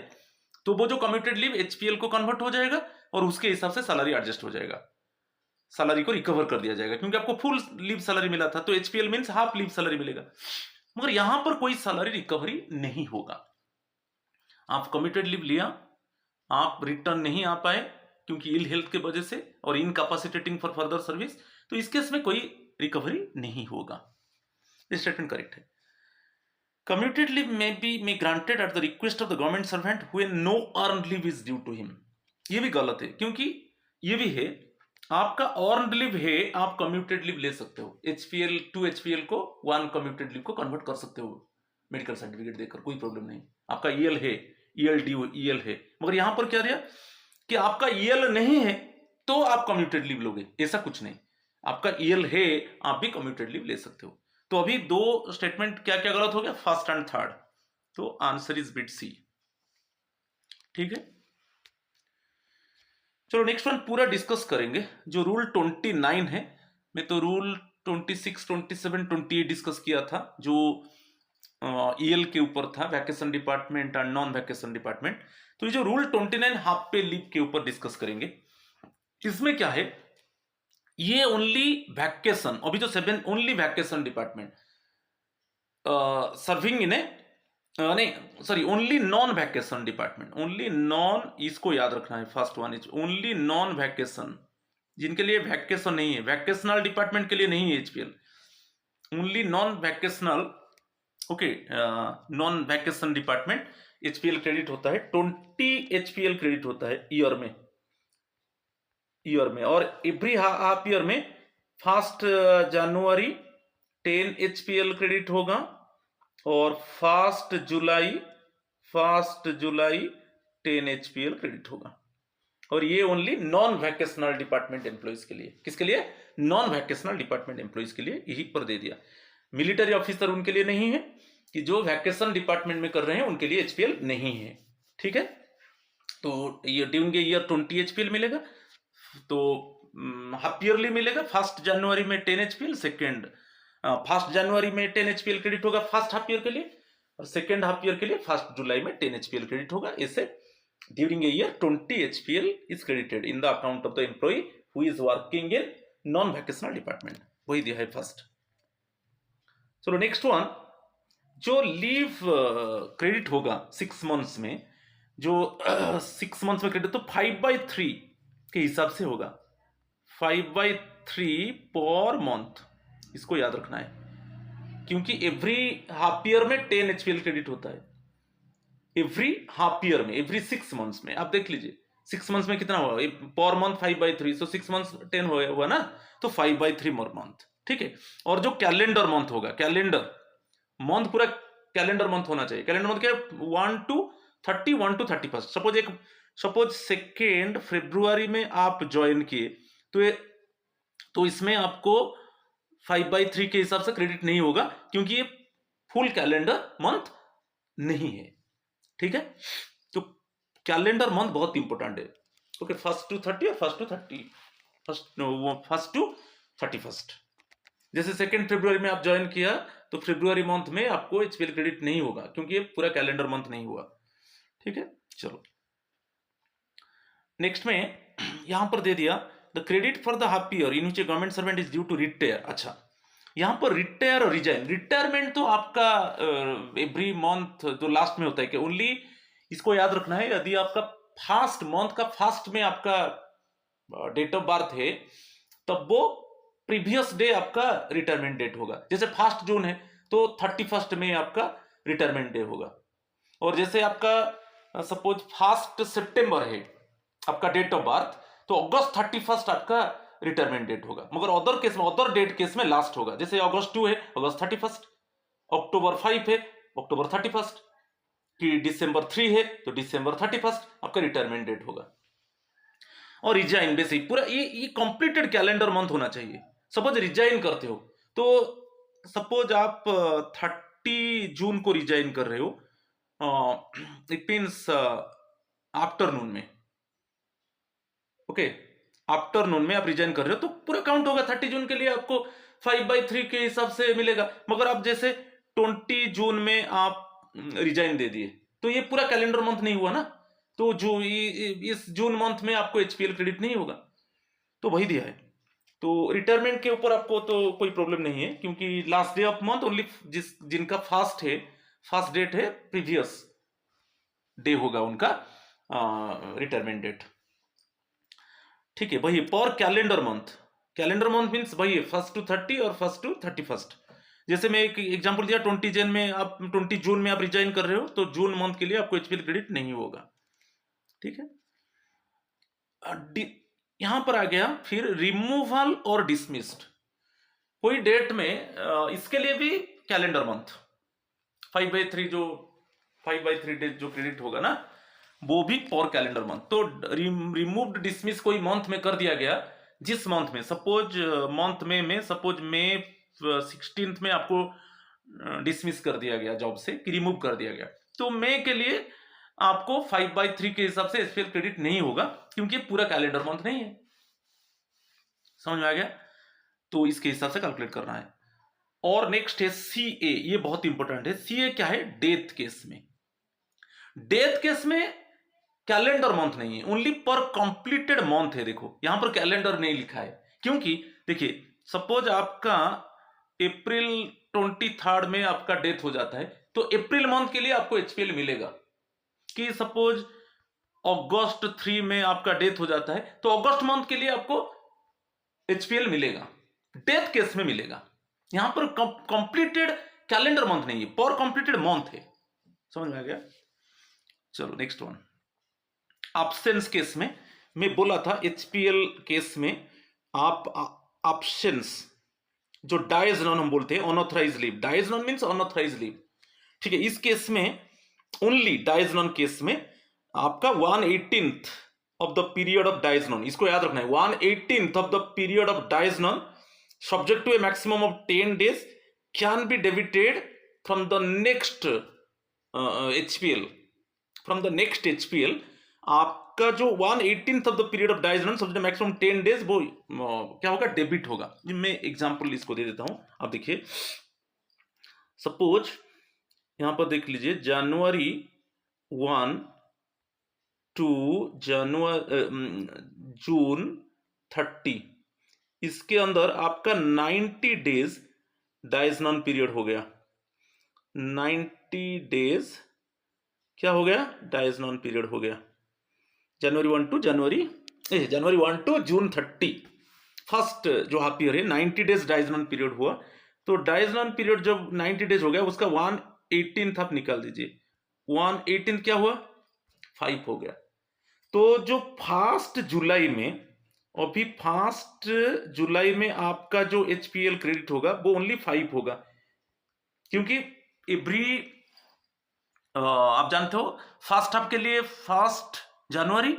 तो वो जो कम्यूटेड लीव HPL को कन्वर्ट हो जाएगा और उसके हिसाब से सैलरी एडजस्ट हो जाएगा, सैलरी को रिकवर कर दिया जाएगा, क्योंकि आपको फुल लीव सैलरी मिला था, तो HPL means half leave salary मिलेगा। मगर यहां पर कोई सैलरी रिकवरी नहीं होगा। आप कम्यूटेड लीव लिया, आप रिटर्न नहीं आ पाए क्योंकि इल हेल्थ की वजह से और इनकैपेसिटेटिंग फॉर फर्दर सर्विस, तो इस केस में कोई रिकवरी नहीं होगा। दिस स्टेटमेंट करेक्ट है। Commuted leave may granted at the request of the government servant when no earned leave is due to him। ये भी गलत है, क्योंकि ये भी है आपका earned leave है, आप कम्यूटेड लीव ले सकते हो, HPL 2 HPL को 1 कम्यूटेड लीव को कन्वर्ट कर सकते हो मेडिकल सर्टिफिकेट देकर, कोई प्रॉब्लम नहीं। आपका EL है, EL ड्यू EL है, मगर यहां पर क्या दिया कि आपका EL नहीं है तो आप कम्यूटेड लीव लोगे, ऐसा कुछ नहीं। आपका EL है, आप भी कम्यूटेड लीव ले सकते हो। तो अभी 2 स्टेटमेंट क्या क्या गलत हो गया, फर्स्ट एंड थर्ड, तो आंसर इज बिट सी, ठीक है। चलो नेक्स्ट वन पूरा डिस्कस करेंगे। जो रूल 29 है, मैं तो रूल 26, 27, 28 डिस्कस किया था, जो ईएल के ऊपर था, वैकेशन डिपार्टमेंट और नॉन वैकेशन डिपार्टमेंट। तो ये जो रूल 29 हाफ पे लीव के ऊपर डिस्कस करेंगे। इसमें क्या है, ये ओनली वैकेशन, अभी जो 7 only vacation department serving in a नहीं sorry only non vacation department, only non, इसको याद रखना है, first one is only non vacation, जिनके लिए वैकेशन नहीं है, वैकेशनल डिपार्टमेंट के लिए नहीं है HPL, only non vocational, okay, non vacation department HPL credit होता है, 20 एचपीएल क्रेडिट होता है ईयर में, और एवरी हाफ ईयर में फर्स्ट जनवरी 10 एचपीएल क्रेडिट होगा, और फर्स्ट जुलाई 10 एचपीएल क्रेडिट होगा। और ये only non vacational department employees के लिए, किसके लिए, नॉन वैकेशनल डिपार्टमेंट एम्प्लॉइज के लिए यही पर दे दिया। मिलिट्री ऑफिसर उनके लिए नहीं है, कि जो वैकेशन डिपार्टमेंट में कर रहे हैं उनके लिए एचपीएल नहीं है, ठीक है। तो ये ड्यूरिंग ईयर 20 एचपीएल मिलेगा, तो हाफ ईयरली मिलेगा, फर्स्ट जनवरी में 10 एचपीएल, फर्स्ट जनवरी में 10 एचपीएल क्रेडिट होगा फर्स्ट हाफ ईयर के लिए, और सेकेंड हाफ ईयर के लिए फर्स्ट जुलाई में 10 एचपीएल क्रेडिट होगा। इससे during a year 20 HPL is credited in the account of the employee who is working in non vacational department, वही दिया है फर्स्ट। चलो नेक्स्ट वन, जो लीव क्रेडिट होगा 6 मंथ्स में, जो 6 मंथ्स में क्रेडिट, तो 5/3 के हिसाब से होगा, 5/3 पर मंथ, इसको याद रखना है, क्योंकि एवरी हाफ ईयर में 10 एचपीएल क्रेडिट होता है, एवरी हाफ ईयर में, एवरी 6 मंथ्स में। आप देख लीजिए 6 मंथ्स में कितना हुआ, पर मंथ 5/3, सो 6 मंथ्स 10 हुआ ना, तो 5/3 पर मंथ, ठीक है। और जो कैलेंडर मंथ होगा, कैलेंडर मंथ पूरा कैलेंडर मंथ होना चाहिए, कैलेंडर मंथ क्या, 1 to 30, 1 to 31। सपोज 2 फरवरी में आप ज्वाइन किए, तो इसमें आपको 5/3 के हिसाब से क्रेडिट नहीं होगा, क्योंकि ये फुल कैलेंडर मंथ नहीं है, ठीक है। तो कैलेंडर मंथ बहुत इंपॉर्टेंट है, ओके, 1 to 30 और 1 to 31। जैसे 2 फरवरी में आप ज्वाइन किया, तो फरवरी मंथ में आपको एचपीएल क्रेडिट नहीं होगा, क्योंकि ये पूरा कैलेंडर मंथ नहीं हुआ, ठीक है। चलो नेक्स्ट में यहां पर दे दिया, the credit for the half year in which a government servant is due to retire. अच्छा, यहां पर रिटायर और रिजाइन, रिटायरमेंट तो आपका एवरी मंथ जो लास्ट में होता है, कि ओनली इसको याद रखना है, यदि आपका फर्स्ट मंथ का फर्स्ट में आपका डेट ऑफ बर्थ है, तब वो प्रीवियस डे आपका रिटायरमेंट डेट होगा। जैसे 1 जून है, तो 31 में आपका रिटायरमेंट डे होगा। और जैसे आपका सपोज 1 सितंबर है आपका डेट ऑफ बर्थ, तो अगस्त 31 आपका रिटायरमेंट डेट होगा। मगर अदर केस में, अदर डेट केस में लास्ट होगा। जैसे अगस्त 2 है, अगस्त 31, अक्टूबर 5 है, अक्टूबर 31, कि दिसंबर 3 है, तो दिसंबर 31 आपका रिटायरमेंट डेट होगा। और रिजाइन बेसिक पूरा ये कंप्लीटेड कैलेंडर मंथ होना चाहिए। सपोज रिजाइन करते हो, तो सपोज आप 30 जून को रिजाइन कर रहे हो, इट मीन्स आफ्टरनून में, ओके, आफ्टरनून में आप रिजाइन कर रहे हो, तो पूरा काउंट होगा 30 जून के लिए, आपको 5/3 के हिसाब से मिलेगा। मगर आप जैसे 20 जून में आप रिजाइन दे दिए, तो ये पूरा कैलेंडर मंथ नहीं हुआ ना, तो जो इस जून मंथ में आपको एचपीएल क्रेडिट नहीं होगा, तो वही दिया है। तो रिटायरमेंट के ऊपर आपको तो कोई प्रॉब्लम नहीं है, क्योंकि last day of month only जिनका फर्स्ट डेट है, प्रीवियस डे होगा उनका रिटायरमेंट डेट, ठीक है। वही पर कैलेंडर मंथ मीन्स वही 1 to 30 और 1 to 31। जैसे मैं एक एग्जांपल दिया, 20 जून में आप रिजाइन कर रहे हो, तो जून मंथ के लिए आपको एचपीएल क्रेडिट नहीं होगा, ठीक है। यहां पर आ गया फिर रिमूवल और डिसमिस्ड। कोई डेट में इसके लिए भी कैलेंडर मंथ 5/3 डेज जो क्रेडिट होगा ना, वो भी पर कैलेंडर मंथ। तो रिमूव्ड डिसमिस कोई मंथ में कर दिया गया, जिस मंथ में सपोज मंथ में सपोज मई 16 में आपको डिसमिस कर दिया गया जॉब से, कि रिमूव कर दिया गया, तो मई के लिए आपको 5/3 के हिसाब से एचपीएल क्रेडिट नहीं होगा, क्योंकि पूरा कैलेंडर मंथ नहीं है। समझ में आ गया? तो इसके हिसाब से कैलकुलेट करना है। और नेक्स्ट है CA, ये बहुत इंपॉर्टेंट है। CA क्या है? डेथ केस में। डेथ केस में कैलेंडर मंथ नहीं है, ओनली पर कंप्लीटेड मंथ है। देखो यहां पर कैलेंडर नहीं लिखा है, क्योंकि देखिए सपोज आपका अप्रैल 23 में आपका डेथ हो जाता है, तो अप्रैल मंथ के लिए आपको एचपीएल मिलेगा। कि सपोज अगस्त 3 में आपका डेथ हो जाता है, तो अगस्त मंथ के लिए आपको एचपीएल मिलेगा, डेथ केस में मिलेगा। यहां पर कंप्लीटेड कैलेंडर मंथ नहीं है, पर कंप्लीटेड मंथ है। समझ में आ गया? चलो नेक्स्ट वन, एब्सेंस केस में मैं बोला था एचपीएल केस में आप एब्सेंस जो डाइज नॉन हम बोलते हैं, unauthorised leave, dies non means unauthorised leave, ठीक है। इस केस में ओनली डाइज नॉन केस में आपका 1/18 of the period of dies non, इसको याद रखना है, 1/18 of the period of dies non subject to a maximum of 10 days can be debited from the next HPL, from the next HPL. आपका जो 1/18 of the period of dies non subject maximum 10 days वो क्या होगा? Debit होगा। मैं example इसको दे देता हूं, आप देखिए। सपोज यहां पर देख लीजिए, जनवरी 1 टू जून 30, इसके अंदर आपका 90 days डाइज नॉन पीरियड हो गया। 90 days क्या हो गया? डाइज नॉन पीरियड हो गया। जनवरी 1 टू जून 30, फर्स्ट जो हाफ ईयर है, 90 days डाइज नॉन पीरियड हुआ। तो डाइज नॉन पीरियड जब 90 days हो गया, उसका 1/18 आप निकाल दीजिए। 1/18 क्या हुआ? 5 हो गया। तो जो 1 जुलाई में, अभी 1 जुलाई में आपका जो एचपीएल क्रेडिट होगा वो ओनली 5 होगा, क्योंकि एवरी आप जानते हो फर्स्ट हाफ के लिए 1 जनवरी,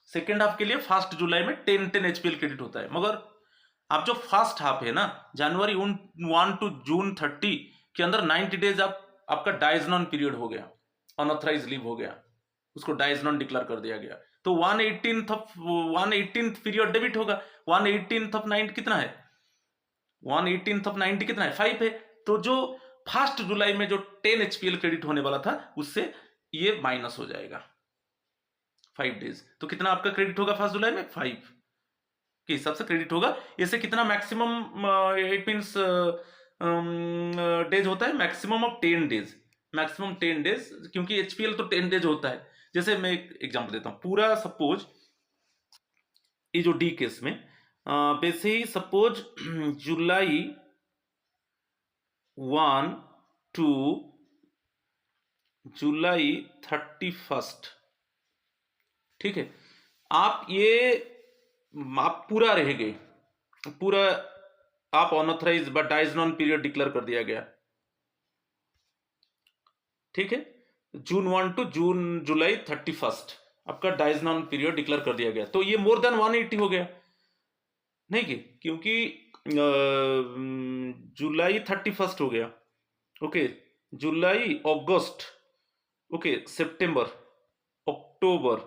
सेकेंड हाफ के लिए 1 जुलाई में 10 एचपीएल क्रेडिट होता है। मगर आप जो फर्स्ट हाफ है ना, जनवरी 1 टू जून 30 के अंदर 90 days आपका डाइज नॉन पीरियड हो गया, अनऑथराइज लीव हो गया, उसको डाइज नॉन डिक्लेयर कर दिया गया। तो 1/18 पीरियड डेबिट होगा। 1/18 ऑफ 90 कितना है? 1/18 ऑफ 90 कितना है? 5 है। तो जो 1 जुलाई में जो 10 एचपीएल क्रेडिट होने वाला था, उससे ये माइनस हो जाएगा 5 days। तो कितना आपका क्रेडिट होगा 1 जुलाई में? 5 के हिसाब से क्रेडिट होगा। इससे कितना मैक्सिमम, इट मींस डेज होता है, maximum of 10 days, maximum 10 days, क्योंकि एचपीएल तो 10 days होता है। जैसे मैं एक एग्जांपल देता हूं, पूरा सपोज ये जो डी केस में वैसे ही सपोज जुलाई 1 टू जुलाई 31, ठीक है। आप पूरा रह गए, पूरा आप unauthorised but dies non period declare कर दिया गया, ठीक है। जून 1 टू जुलाई 31 आपका डाइज नॉन पीरियड डिक्लेयर कर दिया गया, तो ये मोर देन 180 हो गया, नहीं कि क्योंकि जुलाई 31 हो गया, ओके, जुलाई, अगस्त, ओके, सितंबर, अक्टूबर,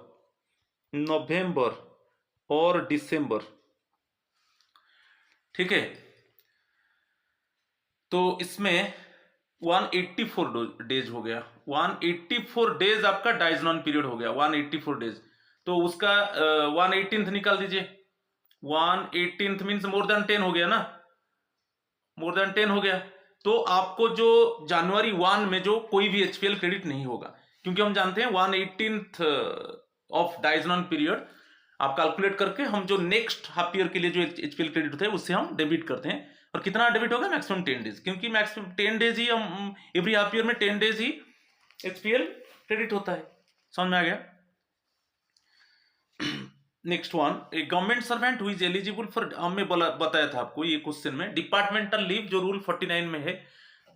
नवंबर और दिसंबर, ठीक है। तो इसमें 184 डेज हो गया, 184 डेज आपका डाइज नॉन पीरियड हो गया, 184 डेज। तो उसका 1/18 निकाल दीजिए। 1/18 मीन्स मोर देन 10 हो गया ना, मोर देन 10 हो गया। तो आपको जो जनवरी 1 में जो कोई भी एचपीएल क्रेडिट नहीं होगा, क्योंकि हम जानते हैं 1/18 ऑफ डाइज नॉन पीरियड आप कैलकुलेट करके हम जो नेक्स्ट हाफ ईयर के लिए जो एचपीएल क्रेडिट होता है उससे हम डेबिट करते हैं। और कितना डेबिट होगा? मैक्सिमम 10 days, क्योंकि मैक्सिमम 10 days ही हम एवरी हाफ ईयर में 10 days ही एचपीएल क्रेडिट होता है। समझ में आ गया? Next one, A government servant who is eligible for, हमने बताया था आपको ये क्वेश्चन में, डिपार्टमेंटल लीव जो रूल 49 में है,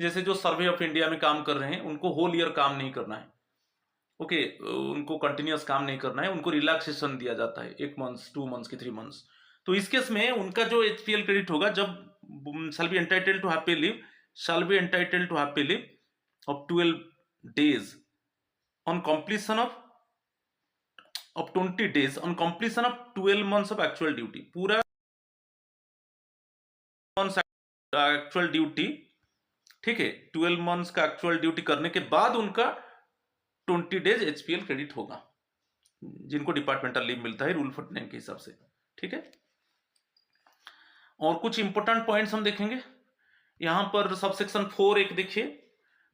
जैसे जो सर्वे ऑफ इंडिया में काम कर रहे हैं उनको होल ईयर काम नहीं करना है, ओके, उनको कंटिन्यूअस काम नहीं करना है, उनको रिलैक्सेशन दिया जाता है 1 month, 2 months की 3 months। तो इस केस में उनका जो एचपीएल क्रेडिट होगा, जब shall be entitled to half pay leave, shall be entitled to half pay leave of 12 days on completion of 20 days on completion of 12 months of actual duty। पूरा एक्चुअल ड्यूटी, ठीक है, 12 months का actual duty करने के बाद उनका 20 days HPL credit होगा, जिनको डिपार्टमेंटल लीव मिलता है रूल 49 के हिसाब से, ठीक है। और कुछ इंपॉर्टेंट पॉइंट्स हम देखेंगे यहां पर। सबसेक्शन 4 एक देखिए,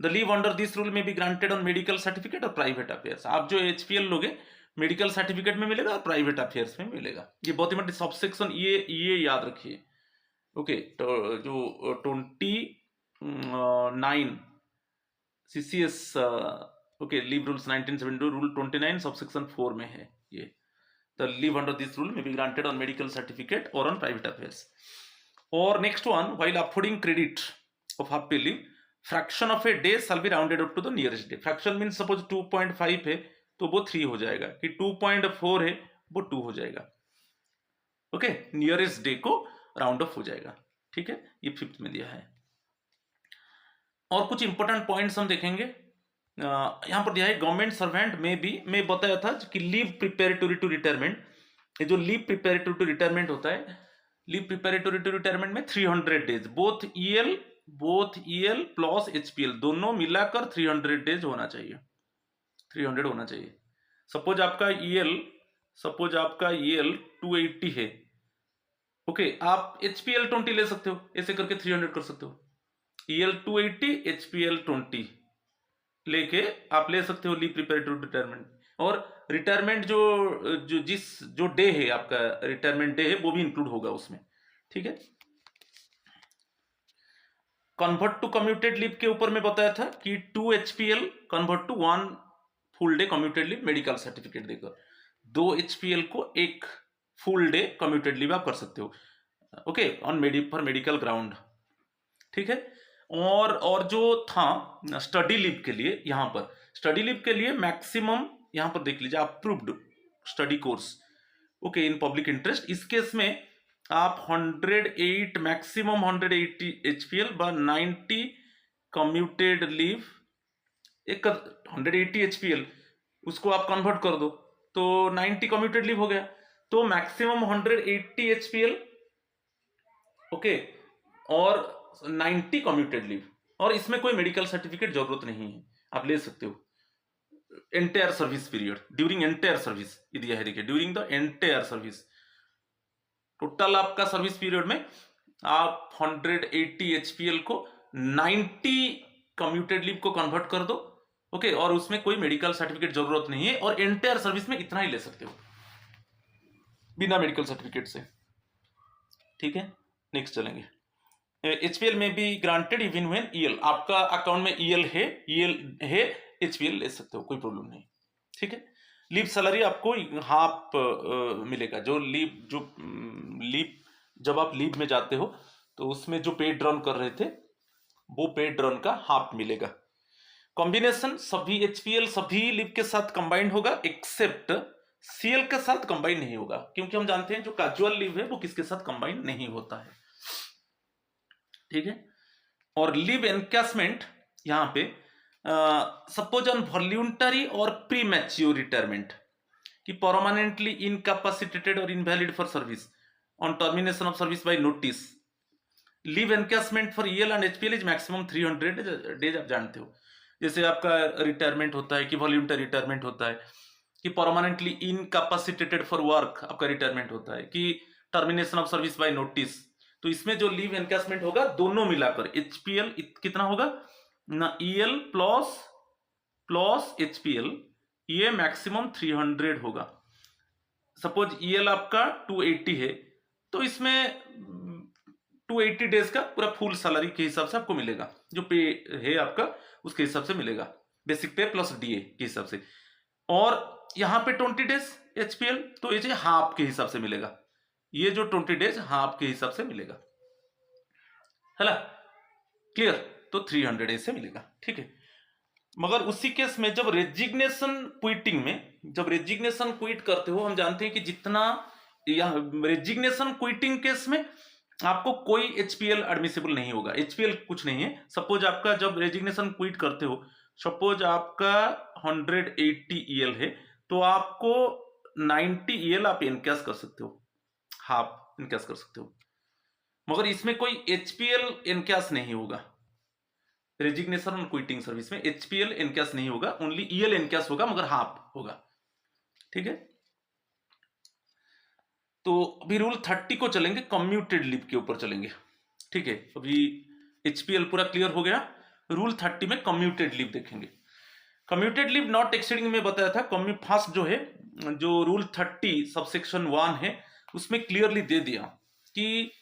the leave under this rule may be granted on medical certificate और प्राइवेट अफेयर्स। आप जो एचपीएल लोगे मेडिकल सर्टिफिकेट में मिलेगा और प्राइवेट अफेयर्स में मिलेगा। ये बहुत इंपॉर्टेंट सबसेक्शन, ये याद रखिए, ओके। तो जो 29 CCS, okay, leave rules 1972 rule 29 subsection 4 में है ये। The leave under this rule may be granted on medical certificate और ऑन प्राइवेट अफेयर्स। और next one, while affording credit of half pay leave, fraction of a day shall be rounded up to the nearest day. Fraction mean suppose 2.5 है तो वो 3 हो जाएगा, कि 2.4 है वो 2 हो जाएगा, ओके। नियरेस्ट डे को राउंड ऑफ हो जाएगा, ठीक है। ये 5th में दिया है। और कुछ इंपॉर्टेंट पॉइंट्स हम देखेंगे यहां पर दिया है, गवर्नमेंट सर्वेंट में भी, मैं बताया था कि लीव प्रिपेरेटरी टू रिटायरमेंट, ये जो लीव प्रिपेरेटरी टू रिटायरमेंट होता है, लीव प्रिपेरेटरी टू रिटायरमेंट में 300 days, both EL plus HPL दोनों मिलाकर 300 डेज होना चाहिए, 300 होना चाहिए। सपोज आपका ईएल 280 है, ओके, आप एचपीएल 20 ले सकते हो, ऐसे करके 300 कर सकते हो। ईएल 280 एचपीएल 20 लेके आप ले सकते हो लीव प्रिपेरेटरी टू रिटायरमेंट। और रिटायरमेंट जो डे है आपका रिटायरमेंट डे है वो भी इंक्लूड होगा उसमें, ठीक है। कन्वर्ट टू कम्यूटेड लीव के ऊपर मैं बताया था कि 2 HPL convert to 1 full day commuted leave medical certificate देकर, 2 एचपीएल को 1 फुल डे कम्यूटेड लीव आप कर सकते हो, okay, on for medical ground, ठीक है। और जो था स्टडी लीव के लिए, यहां पर स्टडी लीव के लिए मैक्सिमम यहां पर देख लीजिए, approved study course, okay, in public interest, इस केस में आप 108 मैक्सिमम 180 एचपीएल व 90 कम्यूटेड लीव, एक 180 एचपीएल उसको आप कन्वर्ट कर दो तो 90 कम्यूटेड लीव हो गया, तो मैक्सिमम 180 एचपीएल, ओके, और 90 कम्यूटेड लीव। और इसमें कोई मेडिकल सर्टिफिकेट जरूरत नहीं है, आप ले सकते हो। Entire service period, during entire service ये दिया है, देखिए, during the entire service, total आपका सर्विस पीरियड में आप 180 एचपीएल को 90 कम्यूटेड लीव को कन्वर्ट कर दो, ओके, और उसमें कोई मेडिकल सर्टिफिकेट जरूरत नहीं है, और एंटायर सर्विस में इतना ही ले सकते हो बिना मेडिकल सर्टिफिकेट से, ठीक है। नेक्स्ट चलेंगे, एचपीएल में भी ग्रांटेड इवन व्हेन ईएल, आपका अकाउंट में ईएल है एचपीएल ले सकते हो, कोई प्रॉब्लम नहीं, ठीक है। लीव सैलरी आपको हाफ मिलेगा, जो लीव जब आप लीव में जाते हो तो उसमें जो पेड रन कर रहे थे वो पेड रन का हाफ मिलेगा। कॉम्बिनेशन सभी एचपीएल सभी लीव के साथ कंबाइंड होगा, एक्सेप्ट सीएल के साथ कंबाइन नहीं होगा, क्योंकि हम जानते हैं जो कैजुअल लीव है वो किसके साथ कंबाइन नहीं होता है, ठीक है। और लीव एनकैशमेंट यहां पे सपोज ऑन वॉल्यूंटरी और प्री मैच्योर रिटायरमेंट कि परमानेंटली इनकैपेसिटेटेड और invalid for service on termination of service by notice, leave encashment for EL and HPL is maximum 300 days, आप जानते हो। जैसे आपका रिटायरमेंट होता है कि वॉल्यूंटरी रिटायरमेंट होता है, कि परमानेंटली इनकैपेसिटेटेड फॉर वर्क आपका रिटायरमेंट होता है, कि termination of service by notice, तो इसमें जो लीव एनकैशमेंट होगा दोनों मिलाकर एचपीएल कितना होगा ना, ईएल प्लस एचपीएल, ये मैक्सिमम 300 होगा। सपोज ईएल आपका 280 है तो इसमें 280 डेज का पूरा फुल सैलरी के हिसाब से आपको मिलेगा, जो पे है आपका उसके हिसाब से मिलेगा, बेसिक पे प्लस डीए के हिसाब से। और यहां पे 20 डेज एचपीएल तो ये हाफ के हिसाब से मिलेगा, ये जो 20 डेज हाफ के हिसाब से मिलेगा, है ना, क्लियर। तो 300 डेज से मिलेगा, ठीक है। मगर उसी केस में जब रेजिग्नेशन क्विट करते हो, हम जानते हैं कि जितना रेजिग्नेशन क्विटिंग केस में आपको कोई एचपीएल एडमिसिबल नहीं होगा, एचपीएल कुछ नहीं है। सपोज आपका जब रेजिग्नेशन क्विट करते हो, सपोज आपका 180 ईएल है तो आपको 90 ईएल आप इनकैश कर सकते हो, हाफ इनकैश कर सकते हो, मगर इसमें कोई एचपीएल एनकैश नहीं होगा। रेजिग्नेशन और क्विटिंग सर्विस में एचपीएल एनकैश नहीं होगा, ओनली ईएल एनकैश होगा, मगर हाफ होगा। ठीक है, तो अभी रूल 30 को चलेंगे, कम्यूटेड लीव के ऊपर चलेंगे। ठीक है, अभी एचपीएल पूरा क्लियर हो गया, रूल 30 में कम्यूटेड लीव देखेंगे। कम्यूटेड लीव नॉट एक्सीडिंग में बताया था, फर्स्ट जो है, जो रूल 30 सबसेक्शन 1 है, उसमें क्लियरली दे दिया कि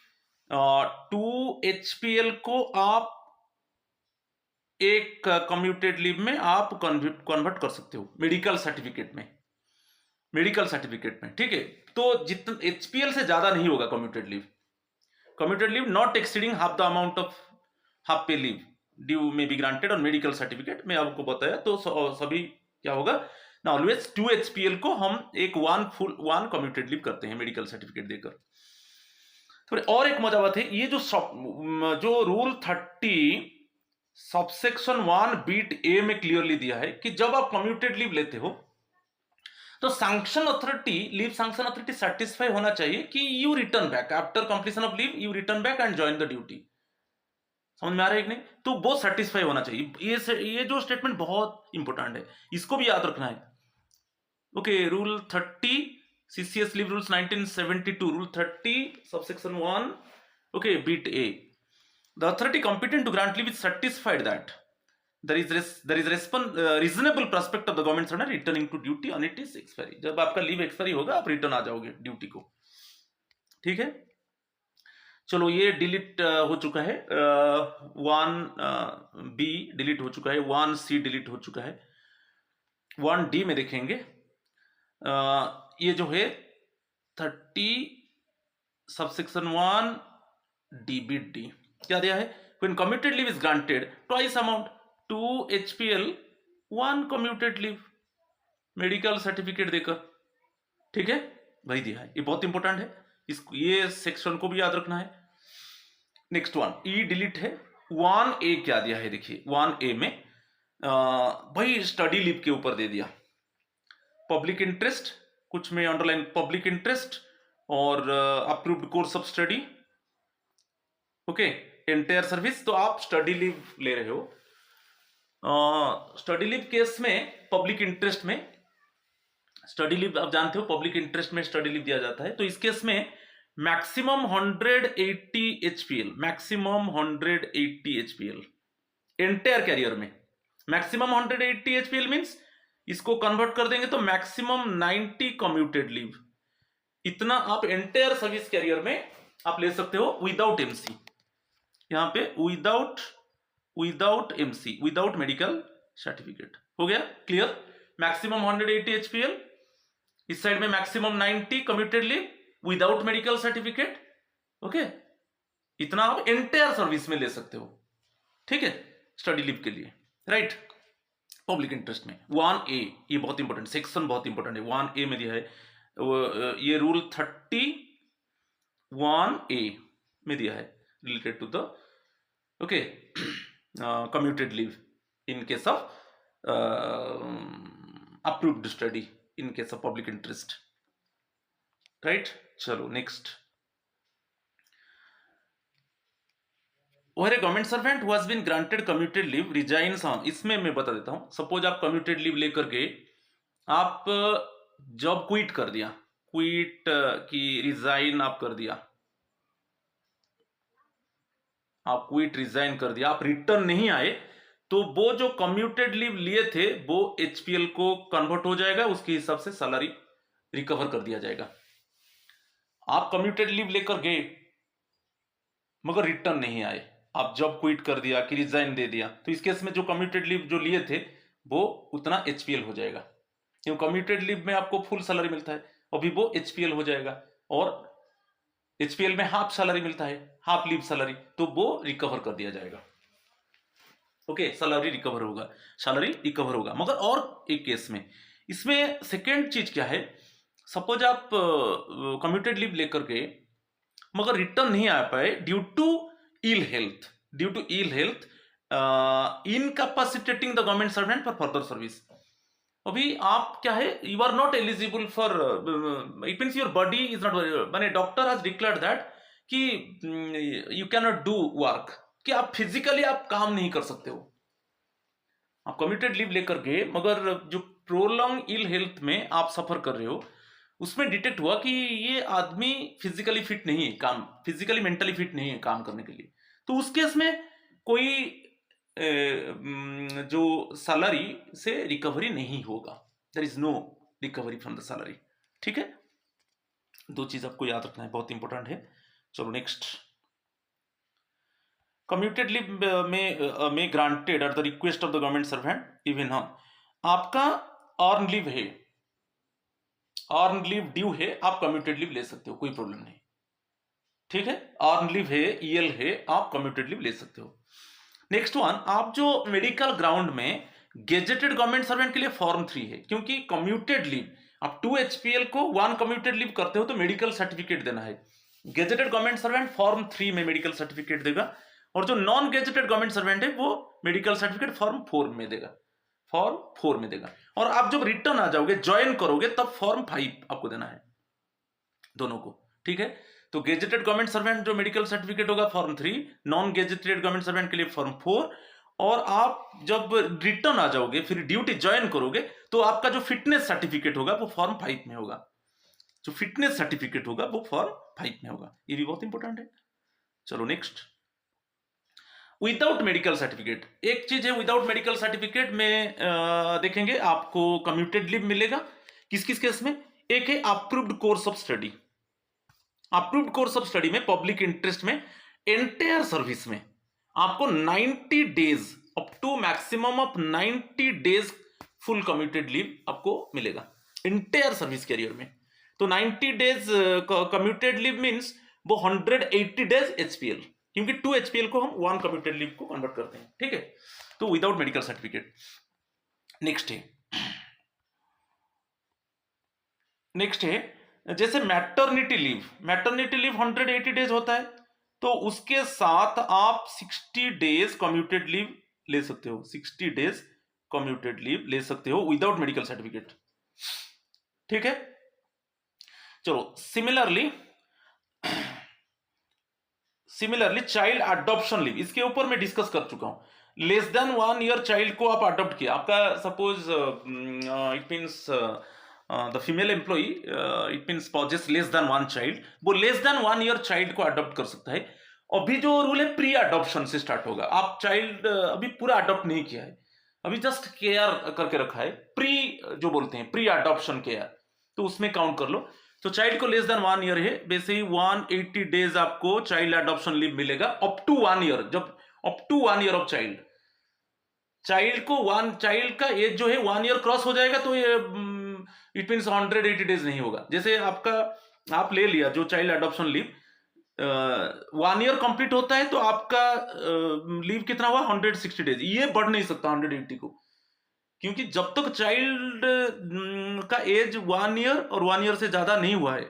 2 एचपीएल को आप एक कम्यूटेड लीव में आप कन्वर्ट कर सकते हो मेडिकल सर्टिफिकेट में, मेडिकल सर्टिफिकेट में। ठीक है, तो जितना एचपीएल से ज्यादा नहीं होगा commuted leave. Commuted leave not exceeding half the amount of half pay leave due में बी ग्रांटेड और मेडिकल सर्टिफिकेट में आपको बताया, तो सभी क्या होगा ना, ऑलवेज 2 एचपीएल को हम एक वन कम्यूटेड लीव करते हैं मेडिकल सर्टिफिकेट देकर। तो और एक मजा बात है, ये जो रूल 30 सबसेक्शन 1 बीट ए में क्लियरली दिया है कि जब आप कम्यूटेड लीव लेते हो तो sanction authority, leave sanction authority satisfy होना चाहिए कि you return back after completion of leave, you return back and join the duty. समझ में आ रहा है कि नहीं? तो वो सेटिस्फाई होना चाहिए। ये जो स्टेटमेंट बहुत इंपॉर्टेंट है, इसको भी याद रखना है। Okay, rule 30 CCS leave rules 1972, rule 30 subsection 1, okay, beat A, the authority competent to grant leave is satisfied that there is reasonable prospect of the government servant returning to duty on its expiry। जब आपका leave expiry होगा आप return आ जाओगे duty को। ठीक है, चलो ये डिलीट हो चुका है, 1B डिलीट हो चुका है, 1C डिलीट हो चुका है। 1D में देखेंगे, ये जो है 30 सबसेक्शन 1 D क्या दिया है, when commuted leave is granted twice amount, 2 HPL 1 commuted leave medical certificate देकर। ठीक है, वही दिया है, ये बहुत इंपॉर्टेंट है, ये सेक्शन को भी याद रखना है। नेक्स्ट 1E डिलीट है। 1A क्या दिया है, देखिए 1A में भाई स्टडी लीव के ऊपर दे दिया पब्लिक इंटरेस्ट, कुछ में अंडरलाइन पब्लिक इंटरेस्ट और approved course of study, okay, entire service. तो आप स्टडी लीव ले रहे हो, स्टडी लीव केस में पब्लिक इंटरेस्ट में स्टडी लीव आप जानते हो पब्लिक इंटरेस्ट में स्टडी लीव दिया जाता है। तो इस केस में maximum 180 HPL, maximum 180 HPL entire career में, मैक्सिमम 180 एचपीएल मींस इसको कन्वर्ट कर देंगे तो मैक्सिमम 90 कम्यूटेड लीव, इतना आप एंटायर सर्विस कैरियर में आप ले सकते हो विदाउट एमसी। यहां पे without MC, without medical certificate. हो गया क्लियर? मैक्सिमम 180 एचपीएल, इस साइड में maximum 90 commuted leave without medical certificate. Okay, इतना आप एंटायर सर्विस में ले सकते हो। ठीक है, स्टडी लीव के लिए, राइट। पब्लिक इंटरेस्ट में 1A, ये बहुत इंपॉर्टेंट सेक्शन, बहुत इंपॉर्टेंट है, 1A में दिया है, ये रूल 30 1A में दिया है related to the okay commuted leave in case of approved study in case of public interest, right? चलो next, where a government servant who has been granted commuted leave resigns on, इसमें मैं बता देता हूं, suppose आप commuted leave लेकर के आप जॉब क्विट कर दिया, क्विट की रिजाइन आप कर दिया, आप क्विट रिजाइन कर दिया, आप रिटर्न नहीं आए, तो वो जो कम्यूटेड लीव लिए थे वो एचपीएल को कन्वर्ट हो जाएगा, उसके हिसाब से सैलरी रिकवर कर दिया जाएगा। आप कम्यूटेड लीव लेकर गए मगर रिटर्न नहीं आए, आप जॉब क्विट कर दिया कि रिजाइन दे दिया, तो इस केस में जो कम्यूटेड लीव जो लिए थे वो उतना एचपीएल हो जाएगा, क्योंकि कम्यूटेड लीव में आपको फुल सैलरी मिलता है, अभी वो एचपीएल हो जाएगा, और एचपीएल में हाफ सैलरी मिलता है, हाफ लीव सैलरी, तो वो रिकवर कर दिया जाएगा। ओके, सैलरी रिकवर होगा, सैलरी रिकवर होगा। मगर और एक केस में, इसमें सेकेंड चीज क्या है, सपोज आप कम्यूटेड लीव लेकर के मगर रिटर्न नहीं आ पाए due to ill health, incapacitating the government servant for further service. अभी आप क्या है, you are not eligible for, it means your body is not, माने डॉक्टर हैज डिक्लेयर्ड दैट कि you can not do work, कि आप physically आप काम नहीं कर सकते हो, आप कम्यूटेड लीव लेकर गए मगर जो प्रोलॉन्ग इल हेल्थ में आप सफर कर रहे हो उसमें डिटेक्ट हुआ कि ये आदमी फिजिकली फिट नहीं है, काम फिजिकली मेंटली फिट नहीं है काम करने के लिए, तो उस केस में कोई जो सैलरी से रिकवरी नहीं होगा, there is no recovery from the salary. ठीक है, दो चीज आपको याद रखना है, बहुत इंपॉर्टेंट है। चलो नेक्स्ट, कम्यूटेड लीव में granted at the request of the government servant even आपका अर्न लीव है, अर्न लीव ड्यू है, आप कम्यूटेड लीव ले सकते हो, कोई प्रॉब्लम नहीं। ठीक है, अर्न लीव है, ईएल है, आप कम्यूटेड लीव ले सकते हो। नेक्स्ट वन, आप जो मेडिकल ग्राउंड में गेजेटेड गवर्नमेंट सर्वेंट के लिए फॉर्म 3 है, क्योंकि कम्यूटेड लीव आप 2 HPL को 1 कम्यूटेड लीव करते हो तो मेडिकल सर्टिफिकेट देना है। गेजेटेड गवर्नमेंट सर्वेंट फॉर्म 3 में मेडिकल सर्टिफिकेट देगा, और जो नॉन गेजेटेड गवर्नमेंट सर्वेंट है वो मेडिकल सर्टिफिकेट फॉर्म 4 में देगा, फॉर्म 4 में देगा। और आप जब रिटर्न आ जाओगे, ज्वाइन करोगे, तब फॉर्म 5 आपको देना है दोनों को। ठीक है, तो गेजेटेड गवर्नमेंट सर्वेंट जो मेडिकल सर्टिफिकेट होगा form 3, non gazetted government servant के लिए फॉर्म 4, और आप जब रिटर्न आ जाओगे फिर ड्यूटी ज्वाइन करोगे तो आपका जो फिटनेस सर्टिफिकेट होगा वो फॉर्म 5 में होगा, जो फिटनेस सर्टिफिकेट होगा वो फॉर्म 5 में होगा, ये भी बहुत इंपॉर्टेंट है। चलो नेक्स्ट, विदाउट मेडिकल सर्टिफिकेट, एक चीज है विदाउट मेडिकल सर्टिफिकेट में देखेंगे आपको कम्यूटेड लीव मिलेगा किस किस केस में। एक है approved course of study, approved course of study में पब्लिक इंटरेस्ट में एंटायर सर्विस में आपको 90 days up to maximum of 90 days full commuted leave आपको मिलेगा एंटायर सर्विस कैरियर में। तो 90 डेज कम्यूटेड लीव मींस वो 180 डेज HPL, क्योंकि 2 HPL को हम 1 कम्यूटेड लीव को कन्वर्ट करते हैं। ठीक है, तो विदाउट मेडिकल सर्टिफिकेट। नेक्स्ट है जैसे maternity leave, maternity leave 180 days होता है, तो उसके साथ आप 60 डेज कम्यूटेड लीव ले सकते हो, 60 डेज कम्यूटेड लीव ले सकते हो विदाउट मेडिकल सर्टिफिकेट। ठीक है, चलो सिमिलरली चाइल्ड अडॉप्शन लीव, इसके ऊपर मैं डिस्कस कर चुका हूं। लेस देन 1 ईयर चाइल्ड को आप अडॉप्ट किया, आपका suppose it means the female employee it means possess less than 1 child, वो लेस देन 1 ईयर चाइल्ड को अडॉप्ट कर सकता है। अभी जो रूल है प्री अडॉप्शन से स्टार्ट होगा, आप चाइल्ड अभी पूरा अडॉप्ट नहीं किया है, अभी जस्ट केयर करके रखा है, प्री जो बोलते हैं प्री अडॉप्शन केयर, तो उसमें काउंट कर लो। तो चाइल्ड को लेस देन 1 ईयर है, वैसे ही 180 डेज आपको चाइल्ड अडॉप्शन लीव मिलेगा अप टू 1 ईयर। जब up to 1 year of child को चाइल्ड का एज जो है 1 ईयर क्रॉस हो जाएगा तो ये इट मीन्स 180 डेज नहीं होगा। जैसे आप ले लिया जो child adoption leave 1 year complete होता है तो आपका लीव कितना हुआ 160 डेज, ये बढ़ नहीं सकता 180 को, क्योंकि जब तक चाइल्ड का एज 1 ईयर और 1 ईयर से ज्यादा नहीं हुआ है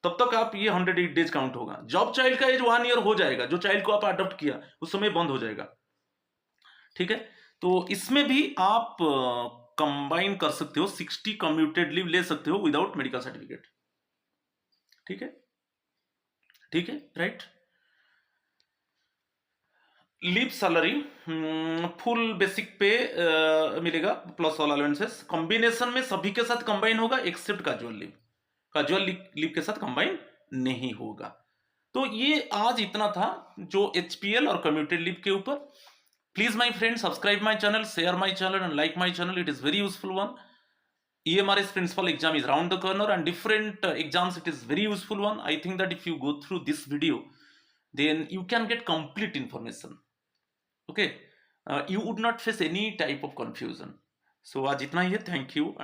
तब तक आप ये 108 डेज काउंट होगा। जब चाइल्ड का एज 1 ईयर हो जाएगा, जो चाइल्ड को आप अडॉप्ट किया उस समय बंद हो जाएगा। ठीक है, तो इसमें भी आप कंबाइन कर सकते हो, 60 कम्यूटेड लीव ले सकते हो विदाउट मेडिकल सर्टिफिकेट। ठीक है, right. Leave salary full basic पे मिलेगा प्लस ऑल अलाउंसेस, कॉम्बिनेशन में सभी के साथ कंबाइन होगा एक्सेप्ट कैजुअल लीव के साथ कंबाइन नहीं होगा। तो ये आज इतना था जो HPL और कम्यूटेड लीव के ऊपर। Please my friends, subscribe my channel, share my channel and like my channel. It is very useful one. EMRS principal exam is round the corner and different exams, it is very useful one. I think that if you go through this video, then you can get complete information. Okay, you would not face any type of confusion. So आज इतना ही है, thank you.